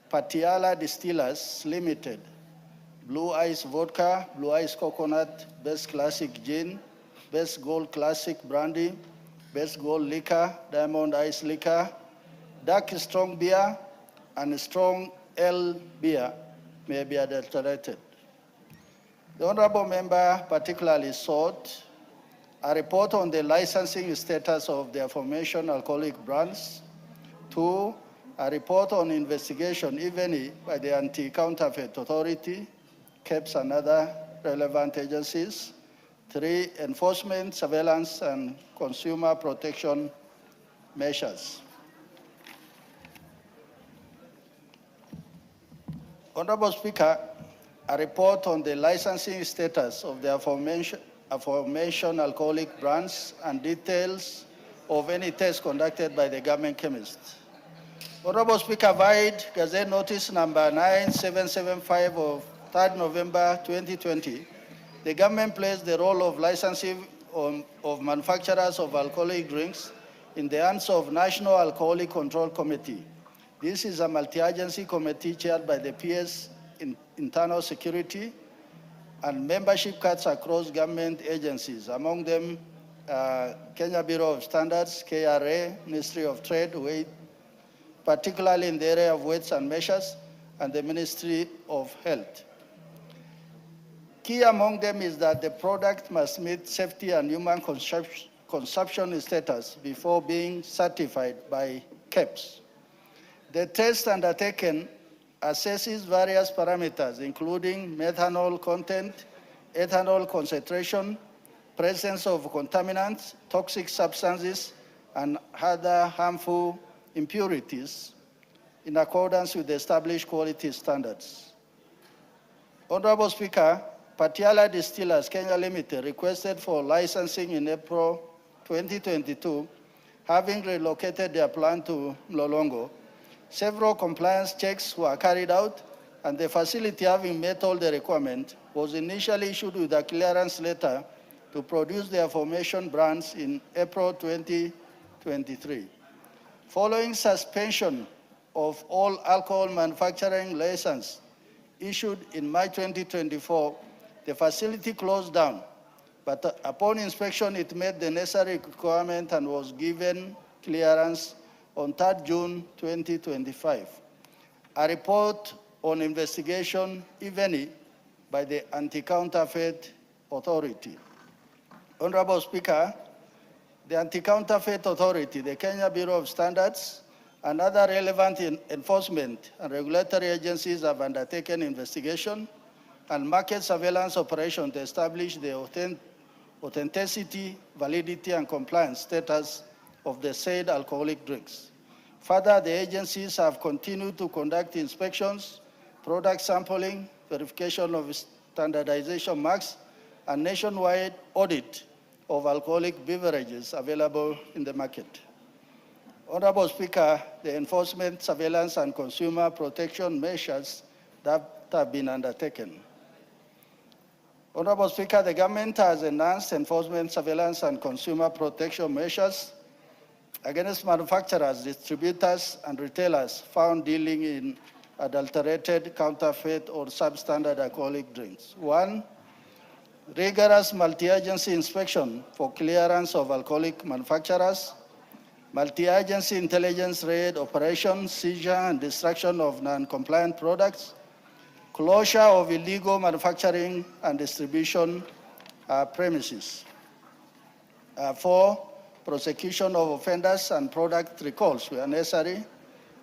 Patiala Distillers Limited, Blue Ice Vodka, Blue Ice Coconut, Best Classic Gin, Best Gold Classic Brandy, Best Gold Liquor, Diamond Ice Liquor, Dark Strong Beer, and Strong Ale Beer may be adulterated. The Honorable Member particularly sought a report on the licensing status of the aforementioned alcoholic brands. 2, a report on investigation, even by the Anti-Counterfeit Authority, KEPS and other relevant agencies. 3, enforcement, surveillance, and consumer protection measures. Honorable Speaker, a report on the licensing status of the aforementioned alcoholic brands and details of any tests conducted by the government chemist. Honorable Speaker, vide Gazette Notice number 9775 of 3rd November 2020, the government placed the role of licensing of manufacturers of alcoholic drinks in the hands of National Alcoholic Control Committee. This is a multi-agency committee chaired by the PS in Internal Security, and membership cuts across government agencies, among them Kenya Bureau of Standards, KRA, Ministry of Trade, particularly in the area of weights and measures, and the Ministry of Health. Key among them is that the product must meet safety and human consumption status before being certified by KEPS. The test undertaken assesses various parameters, including methanol content, ethanol concentration, presence of contaminants, toxic substances, and other harmful impurities in accordance with the established quality standards. Honorable Speaker, Patiala Distillers Kenya Limited requested for licensing in April 2022, having relocated their plant to Mlolongo. Several compliance checks were carried out, and the facility, having met all the requirements, was initially issued with a clearance letter to produce the aforementioned brands in April 2023. Following suspension of all alcohol manufacturing license issued in March 2024, the facility closed down, but upon inspection, it met the necessary requirement and was given clearance on 3rd June 2025. A report on investigation, even by the Anti-Counterfeit Authority. Honorable Speaker, the Anti-Counterfeit Authority, the Kenya Bureau of Standards, and other relevant enforcement and regulatory agencies have undertaken investigation and market surveillance operation to establish the authenticity, validity, and compliance status of the said alcoholic drinks. Further, the agencies have continued to conduct inspections, product sampling, verification of standardization marks, and nationwide audit of alcoholic beverages available in the market. Honorable Speaker, the enforcement, surveillance, and consumer protection measures that have been undertaken. Honorable Speaker, the government has enhanced enforcement, surveillance, and consumer protection measures against manufacturers, distributors, and retailers found dealing in adulterated, counterfeit, or substandard alcoholic drinks. 1, rigorous multi-agency inspection for clearance of alcoholic manufacturers, multi-agency intelligence raid operation, seizure and destruction of non-compliant products, closure of illegal manufacturing and distribution premises. 4, prosecution of offenders and product recalls where necessary.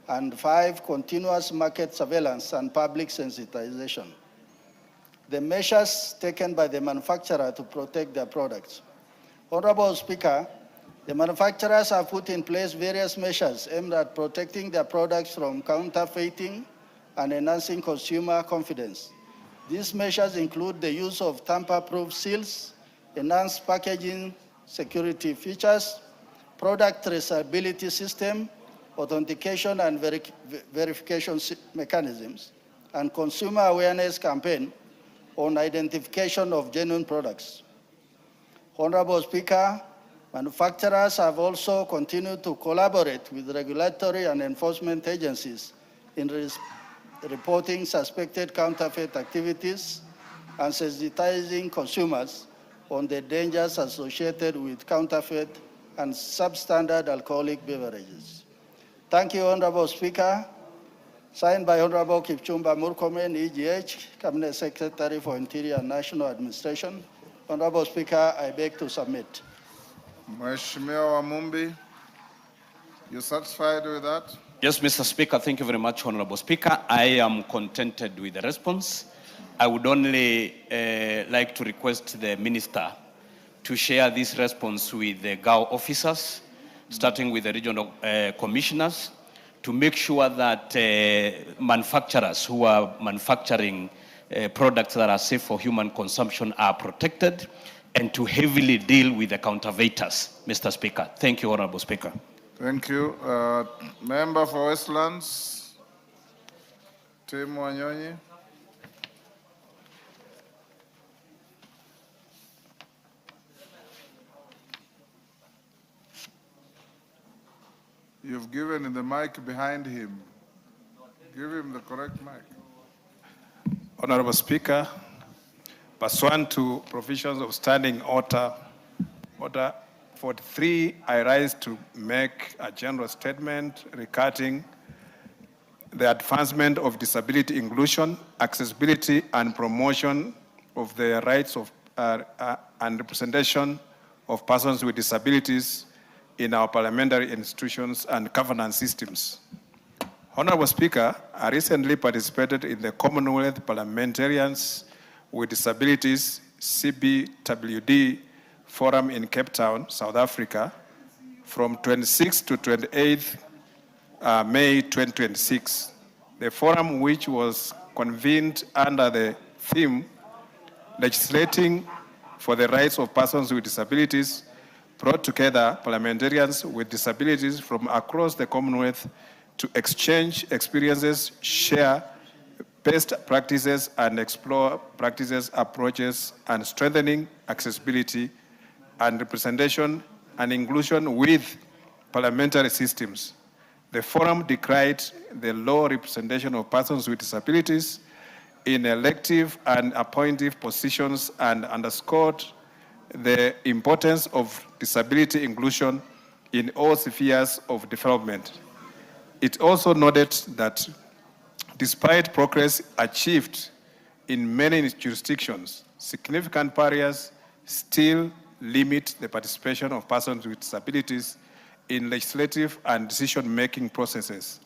And 5, continuous market surveillance and public sensitization. The measures taken by the manufacturer to protect their products. Honorable Speaker, the manufacturers have put in place various measures aimed at protecting their products from counterfeiting and enhancing consumer confidence. These measures include the use of tamper-proof seals, enhanced packaging security features, product traceability system, authentication and verification mechanisms, and consumer awareness campaign on identification of genuine products. Honorable Speaker, manufacturers have also continued to collaborate with regulatory and enforcement agencies in reporting suspected counterfeit activities and sensitizing consumers on the dangers associated with counterfeit and substandard alcoholic beverages. Thank you, Honorable Speaker. Signed by Honorable Kipchumba Murkomen, EGH, Cabinet Secretary for Interior and National Administration. Honorable Speaker, I beg to submit. Mheshimiwa Wamumbi, you satisfied with that? Yes, Mr. Speaker, thank you very much, Honorable Speaker. I am contented with the response. I would only like to request the Minister to share this response with the GAO officers, starting with the regional commissioners, to make sure that manufacturers who are manufacturing products that are safe for human consumption are protected, and to heavily deal with the counterfeiters, Mr. Speaker. Thank you, Honorable Speaker. Thank you. Member for Westlands, Tim Wanyonyi. You've given the mic behind him. Give him the correct mic. Honorable Speaker, pursuant to provisions of Standing Order 43, I rise to make a general statement regarding the advancement of disability inclusion, accessibility, and promotion of the rights of and representation of persons with disabilities in our parliamentary institutions and governance systems. Honorable Speaker, I recently participated in the Commonwealth Parliamentarians with Disabilities CBWD Forum in Cape Town, South Africa, from 26th to 28th May 2026. The forum, which was convened under the theme Legislating for the Rights of Persons with Disabilities, brought together parliamentarians with disabilities from across the Commonwealth to exchange experiences, share best practices, and explore practices, approaches, and strengthening accessibility and representation and inclusion with parliamentary systems. The forum decried the low representation of persons with disabilities in elective and appointive positions and underscored the importance of disability inclusion in all spheres of development. It also noted that despite progress achieved in many jurisdictions, significant barriers still limit the participation of persons with disabilities in legislative and decision-making processes.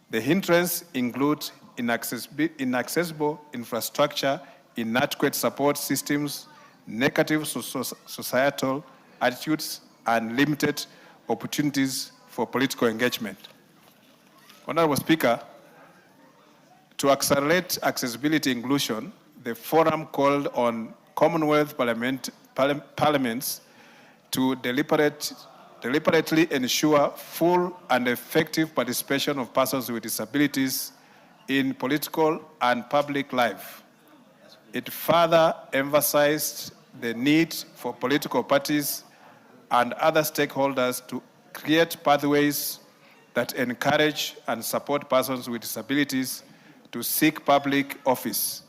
The hindrances include inaccessible infrastructure, inadequate support systems, negative societal attitudes, and limited opportunities for political engagement. Honorable Speaker, to accelerate accessibility inclusion, the forum called on Commonwealth parliaments to deliberately ensure full and effective participation of persons with disabilities in political and public life. It further emphasized the need for political parties and other stakeholders to create pathways that encourage and support persons with disabilities to seek public office,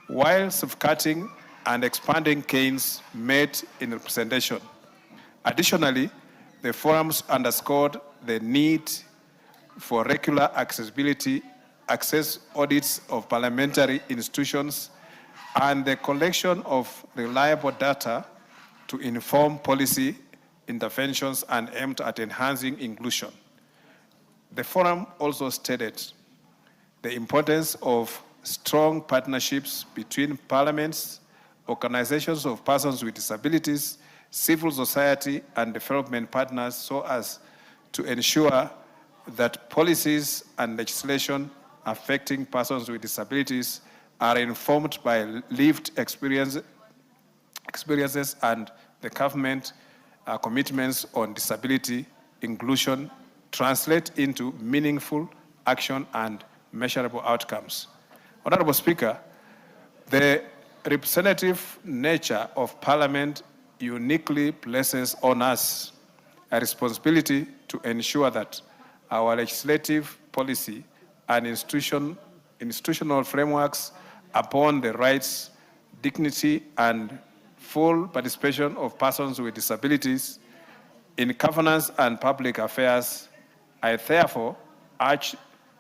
while safeguarding and expanding gains made in representation. Additionally, the forums underscored the need for regular access audits of parliamentary institutions and the collection of reliable data to inform policy interventions and aimed at enhancing inclusion. The forum also stated the importance of strong partnerships between parliaments, organizations of persons with disabilities, civil society, and development partners so as to ensure that policies and legislation affecting persons with disabilities are informed by lived experiences and the government commitments on disability inclusion translate into meaningful action and measurable outcomes. Honorable Speaker, the representative nature of Parliament uniquely places on us a responsibility to ensure that our legislative policy and institutional frameworks upon the rights, dignity, and full participation of persons with disabilities in governance and public affairs. I therefore urge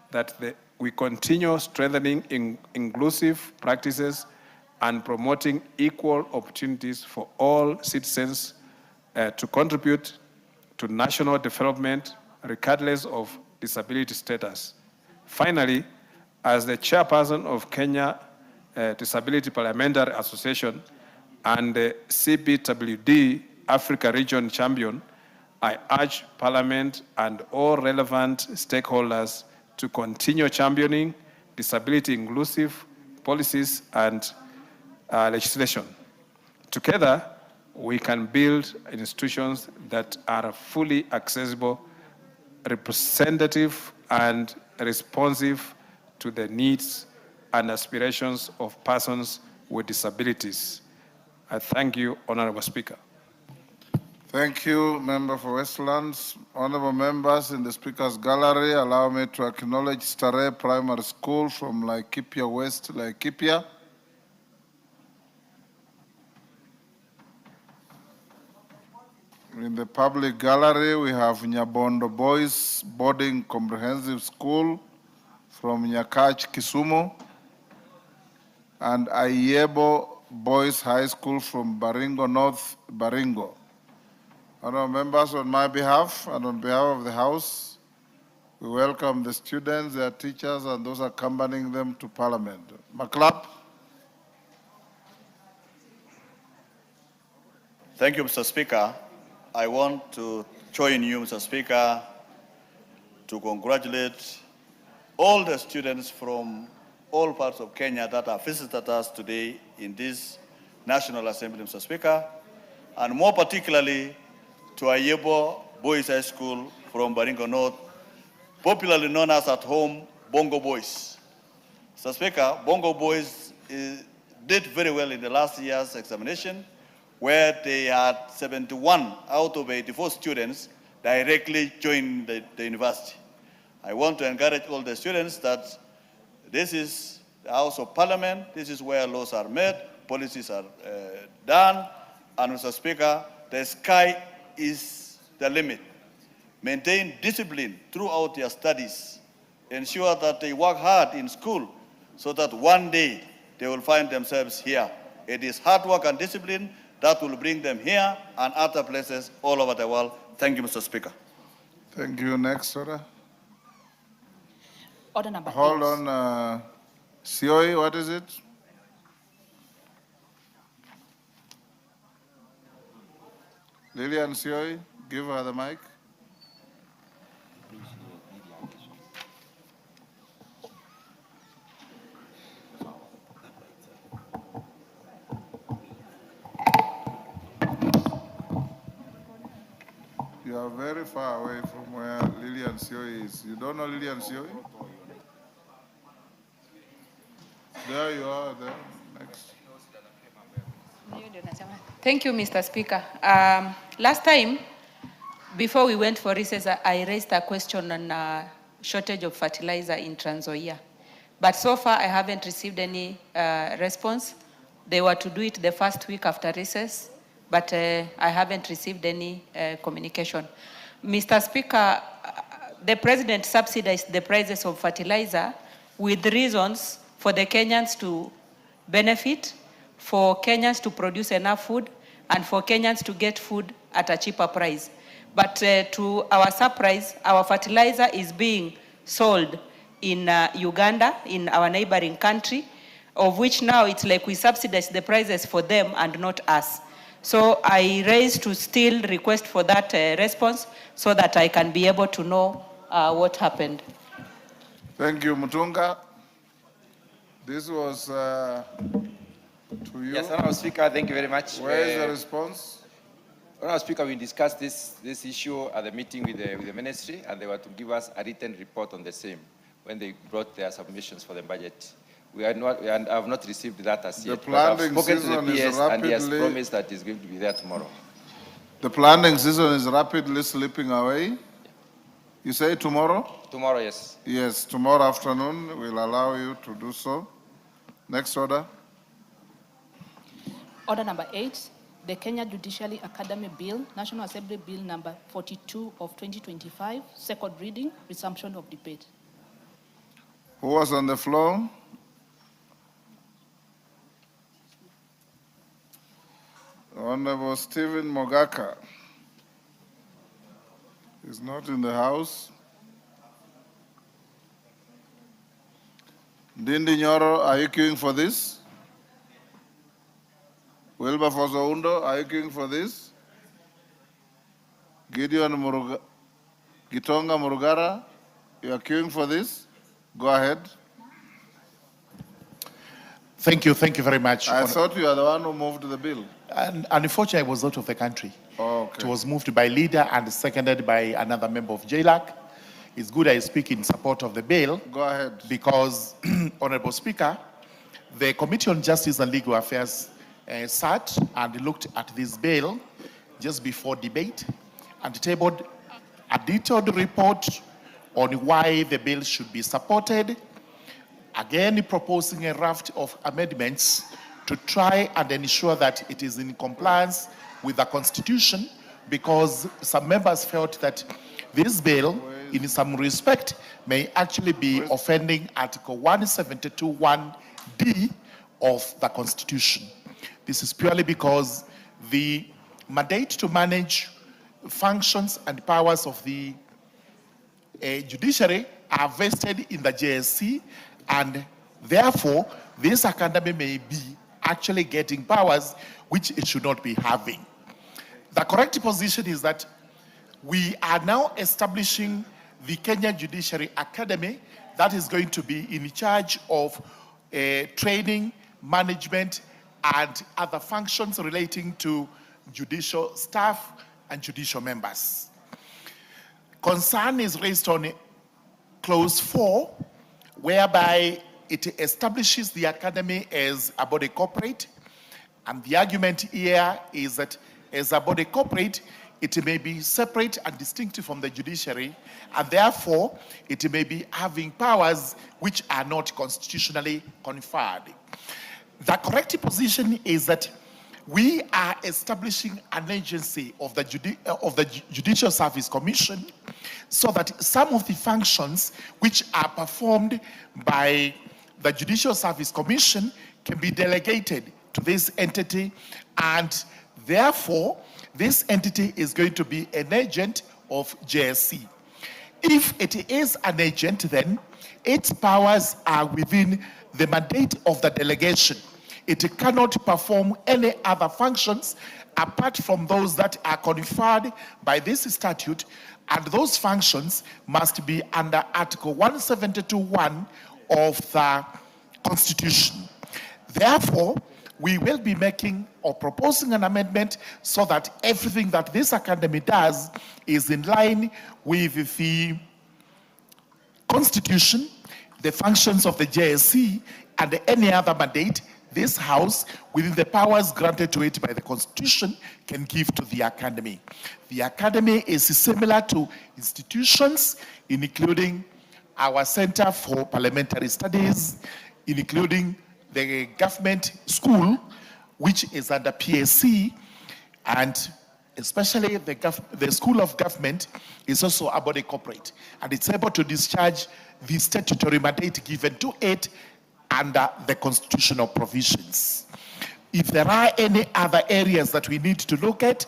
that we continue strengthening inclusive practices and promoting equal opportunities for all citizens to contribute to national development regardless of disability status. Finally, as the chairperson of Kenya Disability Parliamentary Association and the CPWD Africa Region Champion, I urge Parliament and all relevant stakeholders to continue championing disability inclusive policies and legislation. Together, we can build institutions that are fully accessible, representative, and responsive to the needs and aspirations of persons with disabilities. I thank you, Honorable Speaker. Thank you, Member for Westlands. Honorable members in the Speaker's Gallery, allow me to acknowledge Starehe Primary School from Laikipia West, Laikipia. In the public gallery, we have Nyabondo Boys Boarding Comprehensive School from Nyakach, Kisumu, and Ayebo Boys High School from Baringo North, Baringo. Honorable members, on my behalf and on behalf of the House, we welcome the students, their teachers, and those accompanying them to Parliament. Maklap. Thank you, Mr. Speaker. I want to join you, Mr. Speaker, to congratulate all the students from all parts of Kenya that have visited us today in this National Assembly, Mr. Speaker, and more particularly to Ayebo Boys High School from Baringo North, popularly known as at home Bongo Boys. Mr. Speaker, Bongo Boys did very well in the last year's examination, where they had 71 out of 84 students directly join the university. I want to encourage all the students that this is the House of Parliament, this is where laws are made, policies are done, and Mr. Speaker, the sky is the limit. Maintain discipline throughout their studies. Ensure that they work hard in school so that one day they will find themselves here. It is hard work and discipline that will bring them here and other places all over the world. Thank you, Mr. Speaker. Thank you. Next, order. Order number 8. Hold on. Sioi, what is it? Lillian Sioi, give her the mic. are very far away from where Lillian Sioi is. You don't know Lillian Sioi? There you are, there, next. Thank you, Mr. Speaker. Last time, before we went for recess, I raised a question on shortage of fertilizer in Trans Nzoia. But so far, I haven't received any response. They were to do it the first week after recess, but I haven't received any communication. Mr. Speaker, the President subsidized the prices of fertilizer with reasons for the Kenyans to benefit, for Kenyans to produce enough food, and for Kenyans to get food at a cheaper price. But to our surprise, our fertilizer is being sold in Uganda, in our neighboring country, of which now it's like we subsidize the prices for them and not us. So I raised to still request for that response so that I can be able to know what happened. Thank you, Mutunga. This was to you. Yes, Honourable Speaker, thank you very much. Where is the response? Honourable Speaker, we discussed this issue at the meeting with the ministry, and they were to give us a written report on the same when they brought their submissions for the budget. We have not received that as yet. The planting I've spoken to the PS, and he has rapidly, promised that he's going to be there tomorrow. The planting season is rapidly slipping away. You say tomorrow? Tomorrow, yes. Yes, tomorrow afternoon we'll allow you to do so. Next order. Order number 8, the Kenya Judiciary Academy Bill, National Assembly Bill number 42 of 2025, second reading, resumption of debate. Who was on the floor? Honorable Stephen Mogaka is not in the house. Ndindi Nyoro, are you queuing for this? Wilberforce Oundo, are you queuing for this? Gideon Gitonga Murugara, you are queuing for this? Go ahead. Thank you very much. I thought you are the one who moved the bill. And unfortunately, I was out of the country. Oh, okay. It was moved by leader and seconded by another member of JLAC. It's good I speak in support of the bill. Go ahead. Because, Honorable Speaker, the Committee on Justice and Legal Affairs sat and looked at this bill just before debate and tabled a detailed report on why the bill should be supported, again proposing a raft of amendments to try and ensure that it is in compliance with the Constitution, because some members felt that this bill, in some respect, may actually be offending Article 172(1)(d) of the Constitution. This is purely because the mandate to manage functions and powers of the judiciary are vested in the JSC, and therefore this academy may be actually getting powers which it should not be having. The correct position is that we are now establishing the Kenya Judiciary Academy that is going to be in charge of training, management, and other functions relating to judicial staff and judicial members. Concern is raised on clause 4, whereby it establishes the academy as a body corporate, and the argument here is that as a body corporate, it may be separate and distinctive from the judiciary, and therefore it may be having powers which are not constitutionally conferred. The correct position is that we are establishing an agency of the Judicial Service Commission, so that some of the functions which are performed by the Judicial Service Commission can be delegated to this entity, and therefore this entity is going to be an agent of JSC. If it is an agent, then its powers are within the mandate of the delegation. It cannot perform any other functions apart from those that are conferred by this statute, and those functions must be under Article 172(1) of the Constitution. Therefore, we will be making or proposing an amendment so that everything that this academy does is in line with the Constitution, the functions of the JSC, and any other mandate this House, within the powers granted to it by the Constitution, can give to the Academy. The Academy is similar to institutions, including our Center for Parliamentary Studies, including the government school, which is under PSC, and especially the School of Government is also a body corporate, and it's able to discharge the statutory mandate given to it under the constitutional provisions. If there are any other areas that we need to look at,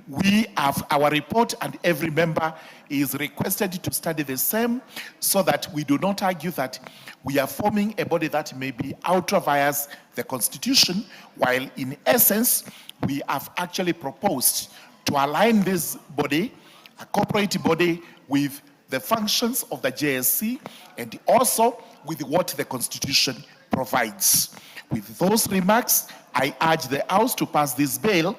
we have our report, and every member is requested to study the same so that we do not argue that we are forming a body that may be ultra vires the Constitution, while in essence, we have actually proposed to align this body, a corporate body, with the functions of the JSC and also with what the Constitution provides. With those remarks, I urge the House to pass this bill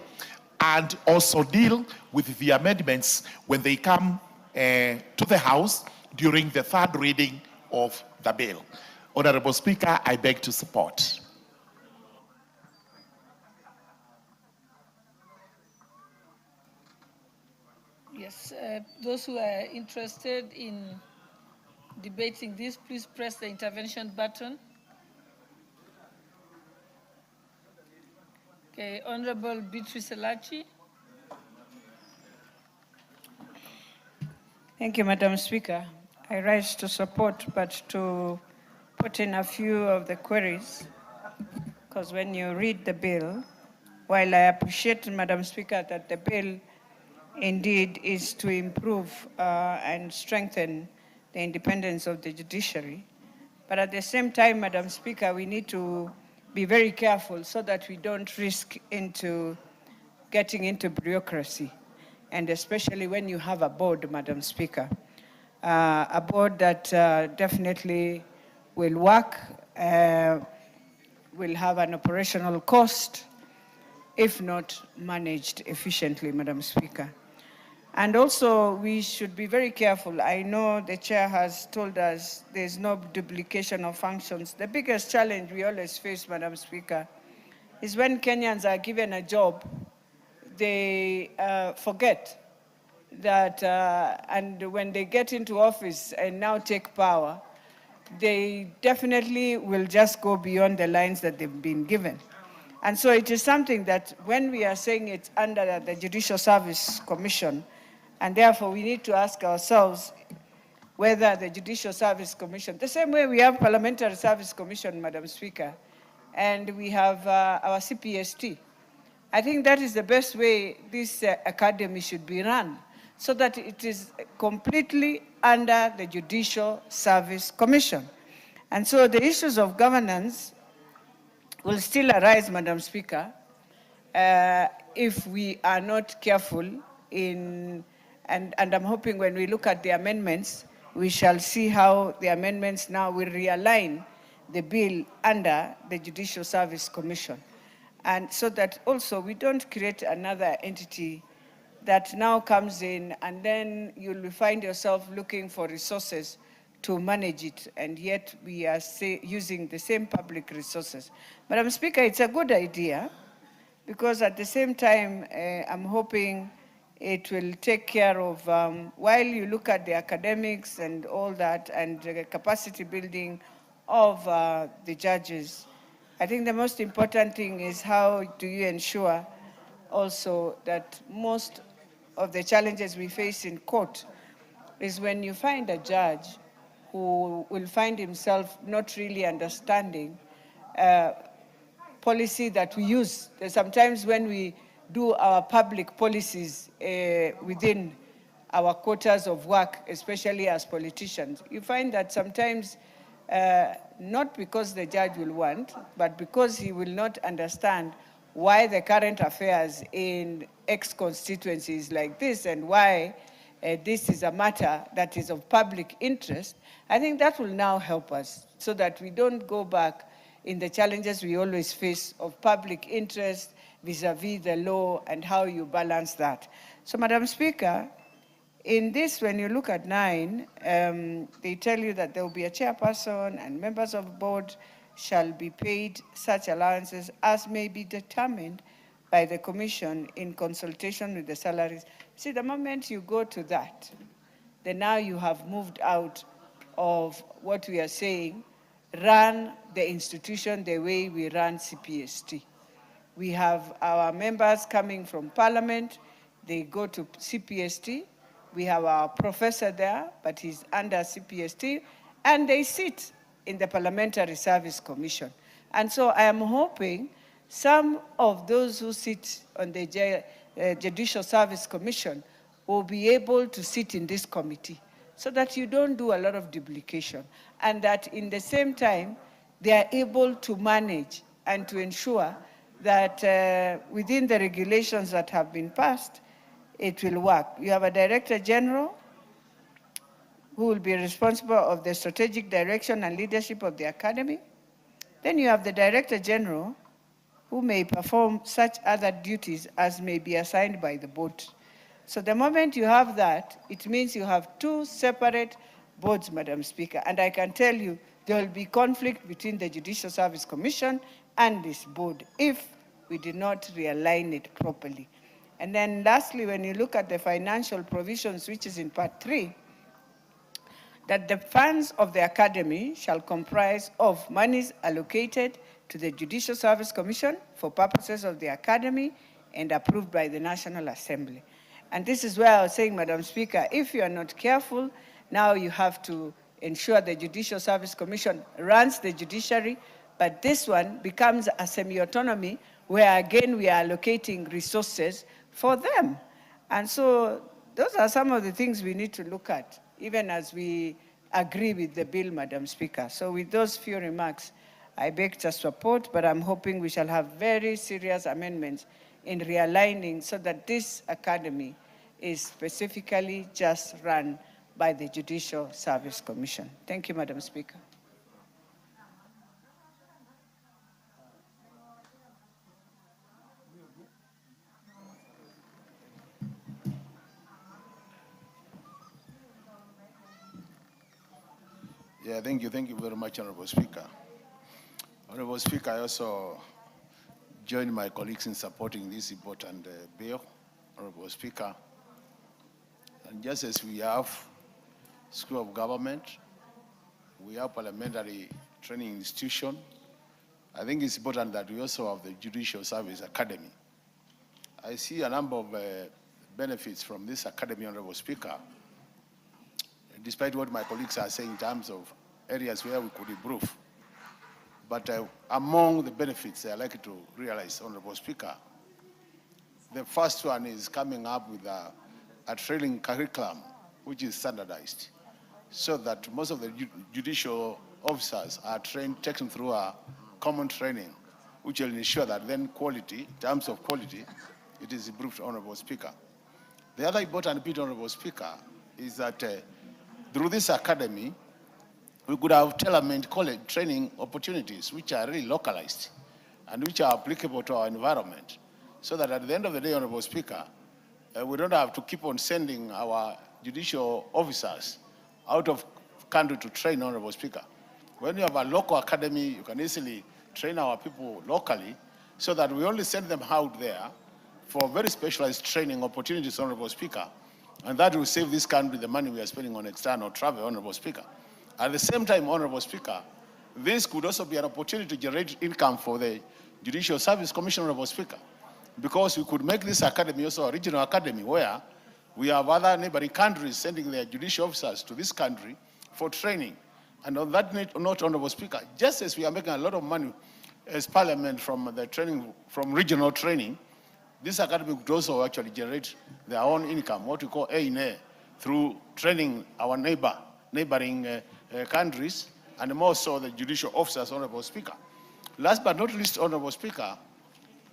and also deal with the amendments when they come to the House during the third reading of the bill. Honorable Speaker, I beg to support. Yes, those who are interested in debating this, please press the intervention button. Okay, Honorable Beatrice Elachi. Thank you, Madam Speaker. I rise to support, but to put in a few of the queries, because when you read the bill, while I appreciate, Madam Speaker, that the bill indeed is to improve and strengthen the independence of the judiciary, but at the same time, Madam Speaker, we need to be very careful so that we don't risk into getting into bureaucracy, and especially when you have a board, Madam Speaker, a board that definitely will work, will have an operational cost, if not managed efficiently, Madam Speaker. And also, we should be very careful. I know the chair has told us there's no duplication of functions. The biggest challenge we always face, Madam Speaker, is when Kenyans are given a job, they forget that, and when they get into office and now take power, they definitely will just go beyond the lines that they've been given. And so it is something that when we are saying it's under the Judicial Service Commission, and therefore we need to ask ourselves whether the Judicial Service Commission, the same way we have Parliamentary Service Commission, Madam Speaker, and we have our CPST. I think that is the best way this academy should be run, so that it is completely under the Judicial Service Commission. And so the issues of governance will still arise, Madam Speaker, if we are not careful in, and I'm hoping when we look at the amendments, we shall see how the amendments now will realign the bill under the Judicial Service Commission. And so that also we don't create another entity that now comes in and then you'll find yourself looking for resources to manage it, and yet we are using the same public resources. Madam Speaker, it's a good idea, because at the same time, I'm hoping it will take care of, while you look at the academics and all that, and the capacity building of the judges, I think the most important thing is how do you ensure also that most of the challenges we face in court is when you find a judge who will find himself not really understanding policy that we use. There's sometimes when we do our public policies within our quotas of work, especially as politicians, you find that sometimes, not because the judge will want, but because he will not understand why the current affairs in X constituencies like this, and why this is a matter that is of public interest, I think that will now help us so that we don't go back in the challenges we always face of public interest vis-a-vis the law and how you balance that. So, Madam Speaker, in this, when you look at 9, they tell you that there will be a chairperson and members of the board shall be paid such allowances as may be determined by the commission in consultation with the salaries. See, the moment you go to that, then now you have moved out of what we are saying, run the institution the way we run CPST. We have our members coming from Parliament, they go to CPST. We have our professor there, but he's under CPST, and they sit in the Parliamentary Service Commission. And so I am hoping some of those who sit on the Judicial Service Commission will be able to sit in this committee so that you don't do a lot of duplication, and that in the same time, they are able to manage and to ensure that within the regulations that have been passed, it will work. You have a Director General who will be responsible of the strategic direction and leadership of the Academy. Then you have the Director General who may perform such other duties as may be assigned by the board. So the moment you have that, it means you have 2 separate boards, Madam Speaker. And I can tell you there will be conflict between the Judicial Service Commission and this board if we did not realign it properly. And then lastly, when you look at the financial provisions, which is in part 3, that the funds of the Academy shall comprise of monies allocated to the Judicial Service Commission for purposes of the Academy and approved by the National Assembly. And this is where I was saying, Madam Speaker, if you are not careful, now you have to ensure the Judicial Service Commission runs the judiciary, but this one becomes a semi-autonomy where again we are allocating resources for them. And so those are some of the things we need to look at, even as we agree with the bill, Madam Speaker. So with those few remarks, I beg to support, but I'm hoping we shall have very serious amendments in realigning so that this Academy is specifically just run by the Judicial Service Commission. Thank you, Madam Speaker. Yeah, thank you very much, Honorable Speaker. Honorable Speaker, I also join my colleagues in supporting this important bill, Honorable Speaker. And just as we have School of Government, we have Parliamentary Training Institution, I think it's important that we also have the Judicial Service Academy. I see a number of benefits from this academy, Honorable Speaker, despite what my colleagues are saying in terms of areas where we could improve. But among the benefits I'd like to realize, Honorable Speaker, the first one is coming up with a training curriculum which is standardized, so that most of the judicial officers are taken through a common training, which will ensure that then quality, in terms of quality, it is improved, Honorable Speaker. The other important bit, Honorable Speaker, is that through this academy, we could have tailor-made college training opportunities which are really localized and which are applicable to our environment, so that at the end of the day, Honorable Speaker, we don't have to keep on sending our judicial officers out of country to train, Honorable Speaker. When you have a local academy, you can easily train our people locally, so that we only send them out there for very specialized training opportunities, Honorable Speaker, and that will save this country the money we are spending on external travel, Honorable Speaker. At the same time, Honorable Speaker, this could also be an opportunity to generate income for the Judicial Service Commission, Honorable Speaker, because we could make this academy also a regional academy where we have other neighboring countries sending their judicial officers to this country for training. And on that note, Honorable Speaker, just as we are making a lot of money as Parliament from the training, from regional training, this academy could also actually generate their own income, what we call A&A, through training our neighboring countries, and more so the judicial officers, Honorable Speaker. Last but not least, Honorable Speaker,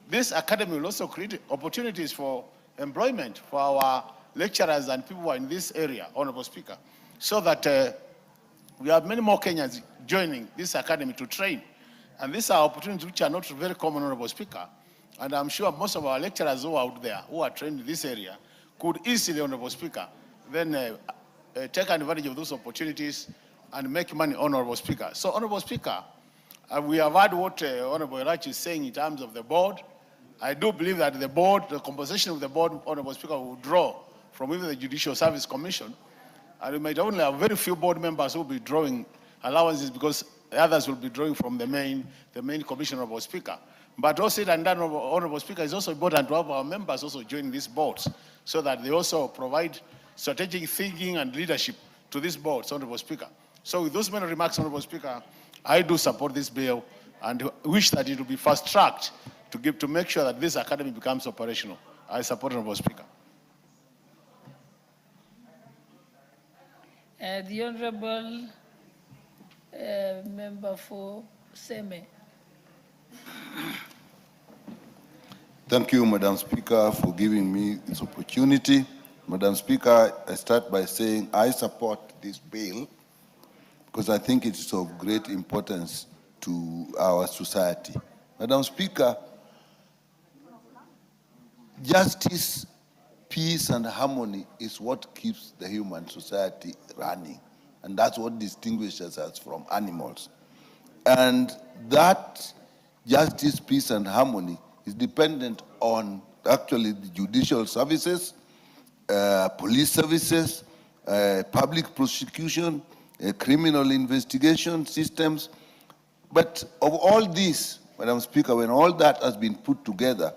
this academy will also create opportunities for employment for our lecturers and people who are in this area, Honorable Speaker, so that we have many more Kenyans joining this academy to train. And these are opportunities which are not very common, Honorable Speaker. And I'm sure most of our lecturers who are out there, who are trained in this area, could easily, Honorable Speaker, then take advantage of those opportunities and make money, Honorable Speaker. So, Honorable Speaker, we have heard what Honorable Rachi is saying in terms of the board. I do believe that the board, the composition of the board, Honorable Speaker, will draw from even the Judicial Service Commission. And we might only have very few board members who will be drawing allowances because the others will be drawing from the main commission, Honorable Speaker. But also, and that, Honorable Speaker, it's also important to have our members also join these boards so that they also provide strategic thinking and leadership to these boards, Honorable Speaker. So with those many remarks, Honorable Speaker, I do support this bill and wish that it will be fast-tracked to make sure that this academy becomes operational. I support Honorable Speaker. The Honorable Member for Seme. Thank you, Madam Speaker, for giving me this opportunity. Madam Speaker, I start by saying I support this bill because I think it is of great importance to our society. Madam Speaker, justice, peace, and harmony is what keeps the human society running. And that's what distinguishes us from animals. And that justice, peace, and harmony is dependent on actually the judicial services, police services, public prosecution, criminal investigation systems. But of all this, Madam Speaker, when all that has been put together,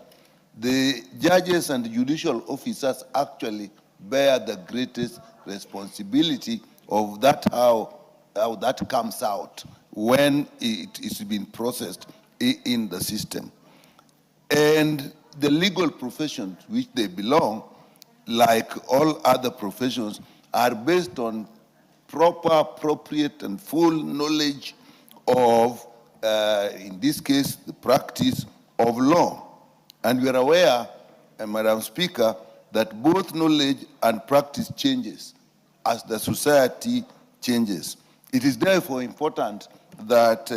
the judges and the judicial officers actually bear the greatest responsibility of that, how that comes out when it is being processed in the system. And the legal professions which they belong, like all other professions, are based on proper, appropriate, and full knowledge of, in this case, the practice of law. And we are aware, Madam Speaker, that both knowledge and practice changes as the society changes. It is therefore important that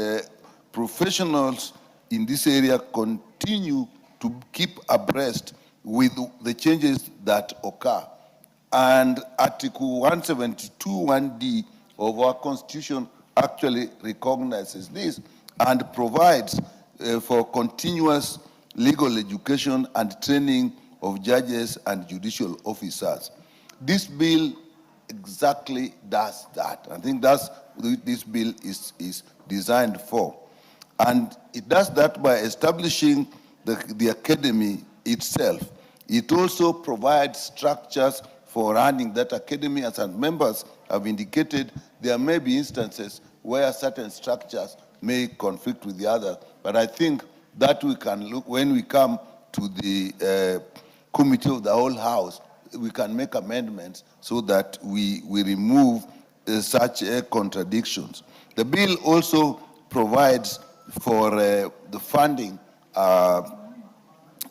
professionals in this area continue to keep abreast with the changes that occur. And Article 172(1)(d) of our Constitution actually recognizes this and provides for continuous legal education and training of judges and judicial officers. This bill exactly does that. I think that's what this bill is designed for. And it does that by establishing the academy itself. It also provides structures for running that academy. As members have indicated, there may be instances where certain structures may conflict with the other, but I think that we can look, when we come to the committee of the whole house, we can make amendments so that we remove such contradictions. The bill also provides for the funding of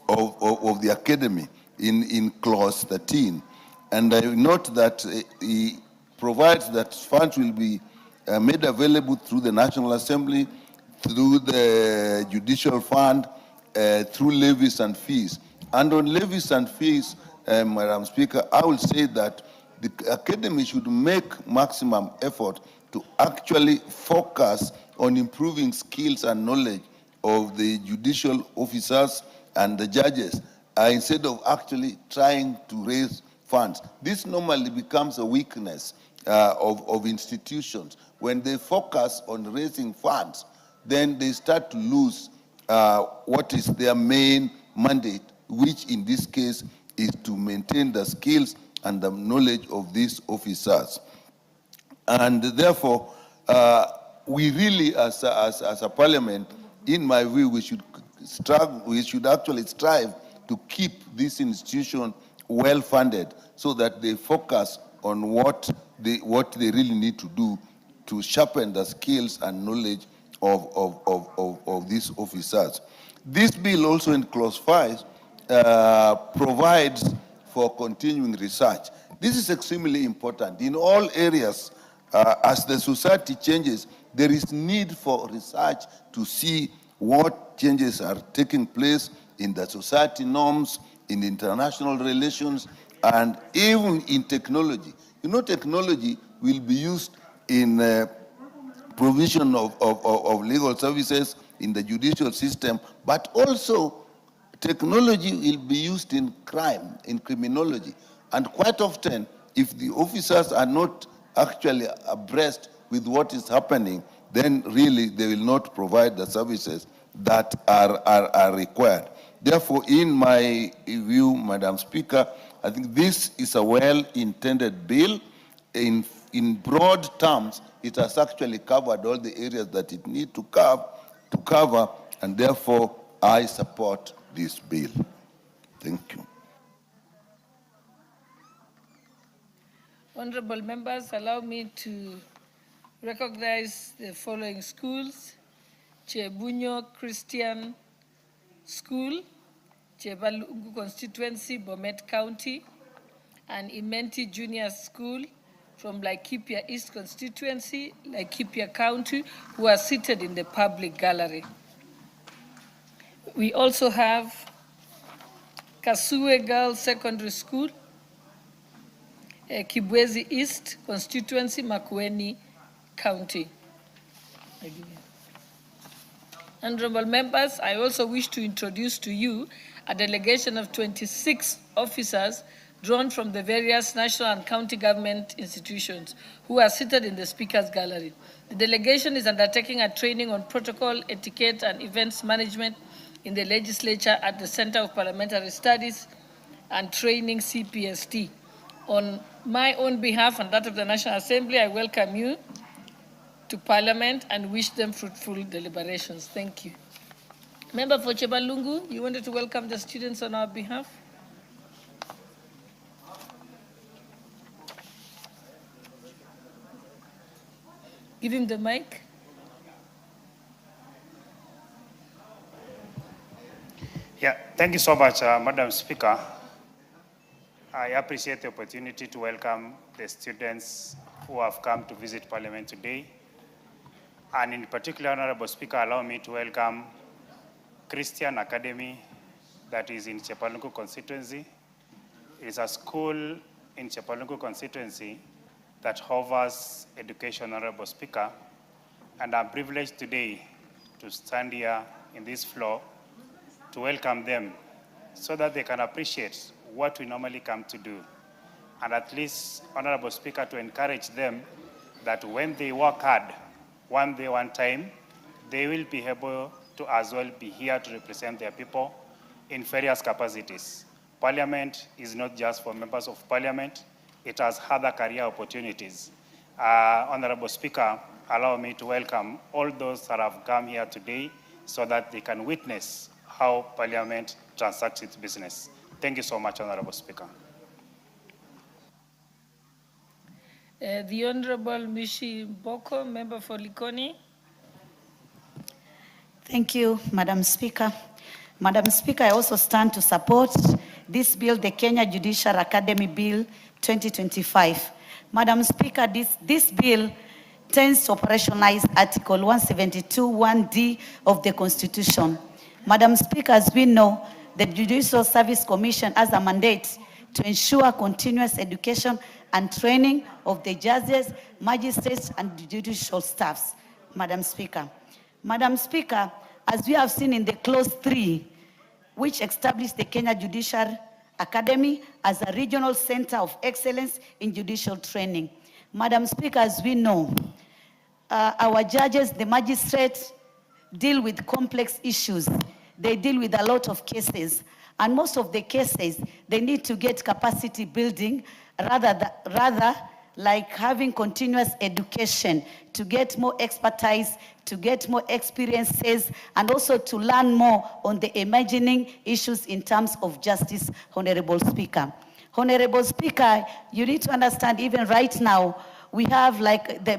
the academy in clause 13. And I note that he provides that funds will be made available through the National Assembly, through the Judicial Fund, through levies and fees. And on levies and fees, Madam Speaker, I will say that the academy should make maximum effort to actually focus on improving skills and knowledge of the judicial officers and the judges, instead of actually trying to raise funds. This normally becomes a weakness of institutions. When they focus on raising funds, then they start to lose what is their main mandate, which in this case is to maintain the skills and the knowledge of these officers. And therefore, we really, as a parliament, in my view, we should actually strive to keep this institution well-funded so that they focus on what they really need to do to sharpen the skills and knowledge of these officers. This bill also in clause 5 provides for continuing research. This is extremely important. In all areas, as the society changes, there is need for research to see what changes are taking place in the society norms, in international relations, and even in technology. You know, technology will be used in provision of legal services in the judicial system, but also technology will be used in crime, in criminology. And quite often, if the officers are not actually abreast with what is happening, then really they will not provide the services that are required. Therefore, in my view, Madam Speaker, I think this is a well-intended bill. In broad terms, it has actually covered all the areas that it needs to cover, and therefore I support this bill. Thank you. Honorable members, allow me to recognize the following schools: Chebunyo Christian School, Chebalungu constituency, Bomet County, and Imenti Junior School from Laikipia East constituency, Laikipia County, who are seated in the public gallery. We also have Kasue Girls Secondary School, Kibwezi East constituency, Makueni County. Honorable members, I also wish to introduce to you a delegation of 26 officers drawn from the various national and county government institutions who are seated in the Speaker's Gallery. The delegation is undertaking a training on protocol, etiquette, and events management in the legislature at the Center of Parliamentary Studies and Training, CPST. On my own behalf and that of the National Assembly, I welcome you to Parliament and wish them fruitful deliberations. Thank you. Member for Chebalungu, you wanted to welcome the students on our behalf? Give him the mic. Yeah, thank you so much, Madam Speaker. I appreciate the opportunity to welcome the students who have come to visit Parliament today. And in particular, Honorable Speaker, allow me to welcome Christian Academy that is in Chepalungu constituency. It is a school in Chepalungu constituency that offers education, Honorable Speaker. And I'm privileged today to stand here in this floor to welcome them so that they can appreciate what we normally come to do. And at least, Honorable Speaker, to encourage them that when they work hard, one day, one time, they will be able to as well be here to represent their people in various capacities. Parliament is not just for members of Parliament, it has other career opportunities. Honorable Speaker, allow me to welcome all those that have come here today so that they can witness how Parliament transacts its business. Thank you so much, Honorable Speaker. The Honorable Mishi Boko, member for Likoni. Thank you, Madam Speaker. Madam Speaker, I also stand to support this bill, the Kenya Judiciary Academy Bill 2025. Madam Speaker, this bill tends to operationalize Article 172(1)(d) of the Constitution. Madam Speaker, as we know, the Judicial Service Commission has a mandate to ensure continuous education and training of the judges, magistrates, and judicial staffs. Madam Speaker. Madam Speaker, as we have seen in the Clause 3, which established the Kenya Judiciary Academy as a regional center of excellence in judicial training. Madam Speaker, as we know, our judges, the magistrates, deal with complex issues. They deal with a lot of cases. And most of the cases, they need to get capacity building rather like having continuous education to get more expertise, to get more experiences, and also to learn more on the emerging issues in terms of justice, Honorable Speaker. Honorable Speaker, you need to understand even right now, we have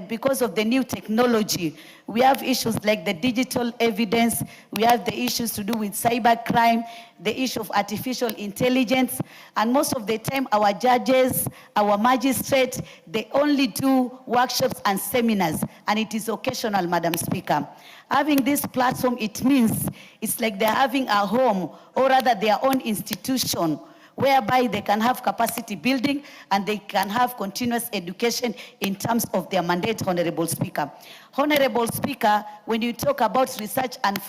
because of the new technology, we have issues like the digital evidence, we have the issues to do with cybercrime, the issue of artificial intelligence, and most of the time our judges, our magistrates, they only do workshops and seminars, and it is occasional, Madam Speaker. Having this platform, it means it's like they're having a home, or rather their own institution, whereby they can have capacity building and they can have continuous education in terms of their mandate, Honorable Speaker. Honorable Speaker, when you talk about research and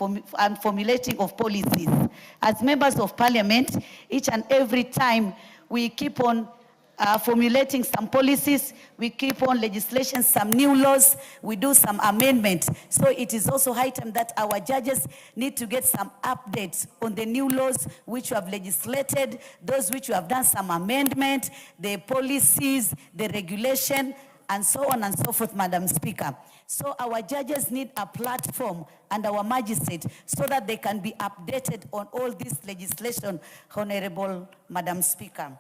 formulating of policies, as members of Parliament, each and every time we keep on formulating some policies, we keep on legislation, some new laws, we do some amendments. So it is also high time that our judges need to get some updates on the new laws which we have legislated, those which we have done some amendment, the policies, the regulation, and so on and so forth, Madam Speaker. So our judges need a platform, and our magistrates, so that they can be updated on all this legislation, Honorable Madam Speaker.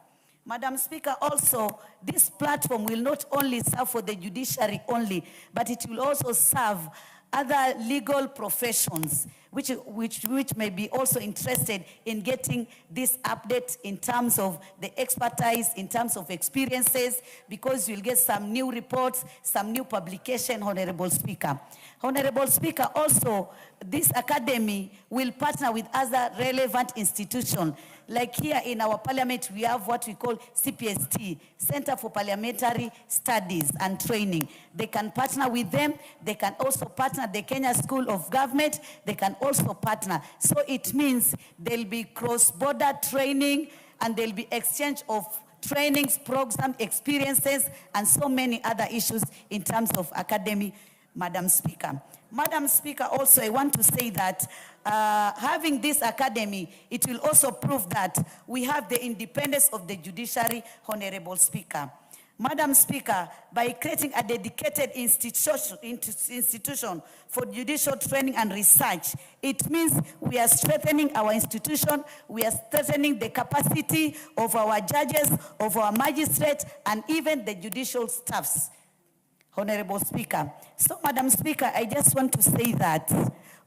Madam Speaker, also, this platform will not only serve for the judiciary only, but it will also serve other legal professions, which may be also interested in getting this update in terms of the expertise, in terms of experiences, because you'll get some new reports, some new publication, Honorable Speaker. Honorable Speaker, also, this academy will partner with other relevant institutions. Like here in our parliament, we have what we call CPST, Center for Parliamentary Studies and Training. They can partner with them. They can also partner the Kenya School of Government. They can also partner. So it means there'll be cross-border training, and there'll be exchange of trainings, program experiences, and so many other issues in terms of academy, Madam Speaker. Madam Speaker, also I want to say that having this academy, it will also prove that we have the independence of the judiciary, Honorable Speaker. Madam Speaker, by creating a dedicated institution for judicial training and research, it means we are strengthening our institution, we are strengthening the capacity of our judges, of our magistrates, and even the judicial staffs, Honorable Speaker. So, Madam Speaker, I just want to say that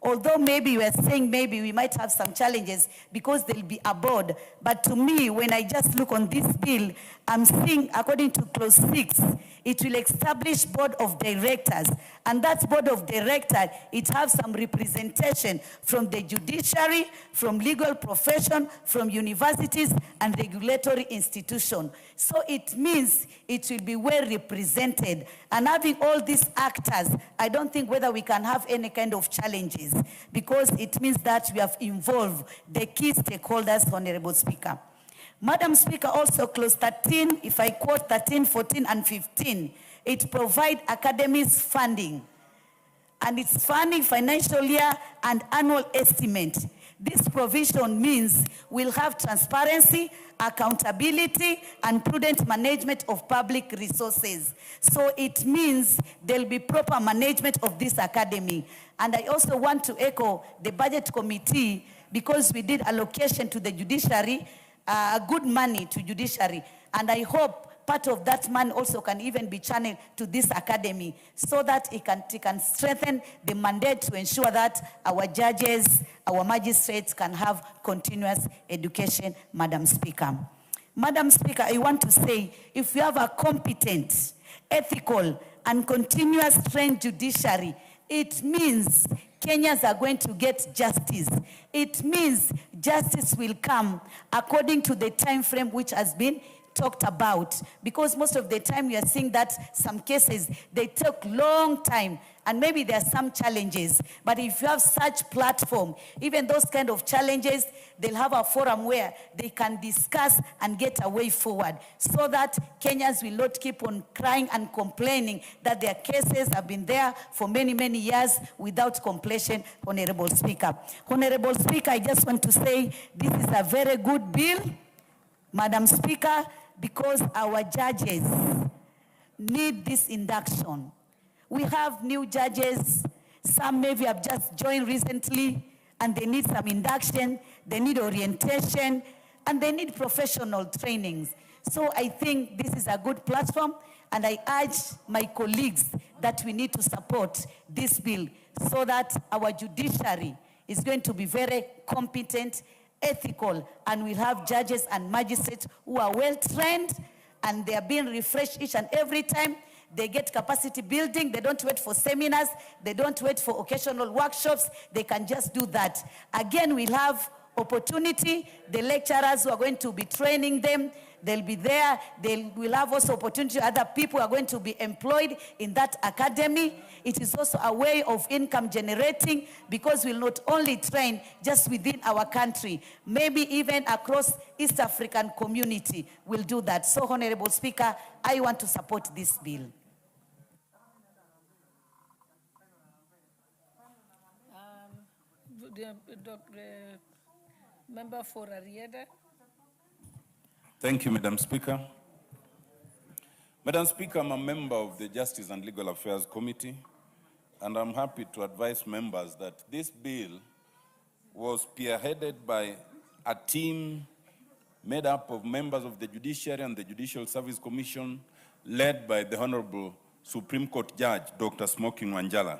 although maybe we are saying maybe we might have some challenges because there will be a board, but to me, when I just look on this bill, I'm seeing, according to clause 6, it will establish board of directors, and that board of directors, it has some representation from the judiciary, from legal profession, from universities and regulatory institutions. So it means it will be well represented, and having all these actors, I don't think whether we can have any kind of challenges, because it means that we have involved the key stakeholders, Honorable Speaker. Madam Speaker, also clause 13, if I quote 13, 14, and 15, it provides academies funding. And it's funding financial year and annual estimate. This provision means we'll have transparency, accountability, and prudent management of public resources. So it means there'll be proper management of this academy. And I also want to echo the budget committee, because we did allocation to the judiciary, good money to judiciary, and I hope part of that money also can even be channeled to this academy, so that it can strengthen the mandate to ensure that our judges, our magistrates can have continuous education, Madam Speaker. Madam Speaker, I want to say, if we have a competent, ethical, and continuous trained judiciary, it means Kenyans are going to get justice. It means justice will come according to the time frame which has been talked about, because most of the time we are seeing that some cases, they take long time, and maybe there are some challenges. But if you have such platform, even those kind of challenges, they'll have a forum where they can discuss and get a way forward, so that Kenyans will not keep on crying and complaining that their cases have been there for many, many years without completion, Honorable Speaker. Honorable Speaker, I just want to say this is a very good bill, Madam Speaker, because our judges need this induction. We have new judges, some maybe have just joined recently, and they need some induction, they need orientation, and they need professional trainings. So I think this is a good platform, and I urge my colleagues that we need to support this bill so that our judiciary is going to be very competent, ethical, and we'll have judges and magistrates who are well trained, and they are being refreshed each and every time. They get capacity building. They don't wait for seminars. They don't wait for occasional workshops. They can just do that. Again, we'll have opportunity. The lecturers who are going to be training them, they'll be there. We'll have also opportunity. Other people are going to be employed in that academy. It is also a way of income generating, because we'll not only train just within our country, maybe even across East African community, we'll do that. So, Honorable Speaker, I want to support this bill. Member for Ariada. Thank you, Madam Speaker. Madam Speaker, I'm a member of the Justice and Legal Affairs Committee, and I'm happy to advise members that this bill was spearheaded by a team made up of members of the Judiciary and the Judicial Service Commission, led by the Honorable Supreme Court Judge, Dr. Smoky Wanjala.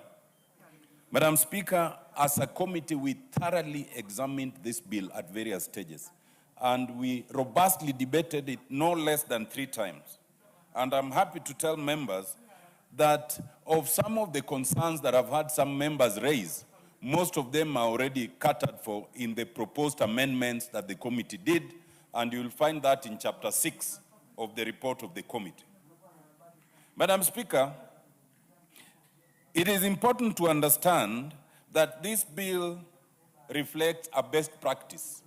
Madam Speaker, as a committee, we thoroughly examined this bill at various stages, and we robustly debated it no less than 3 times. And I'm happy to tell members that of some of the concerns that I've had some members raise, most of them are already catered for in the proposed amendments that the committee did, and you'll find that in Chapter 6 of the report of the committee. Madam Speaker, it is important to understand that this bill reflects a best practice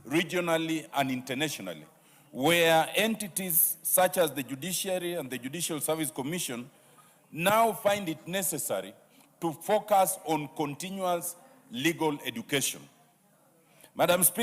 regionally and internationally, where entities such as the Judiciary and the Judicial Service Commission now find it necessary to focus on continuous legal education. Madam Speaker,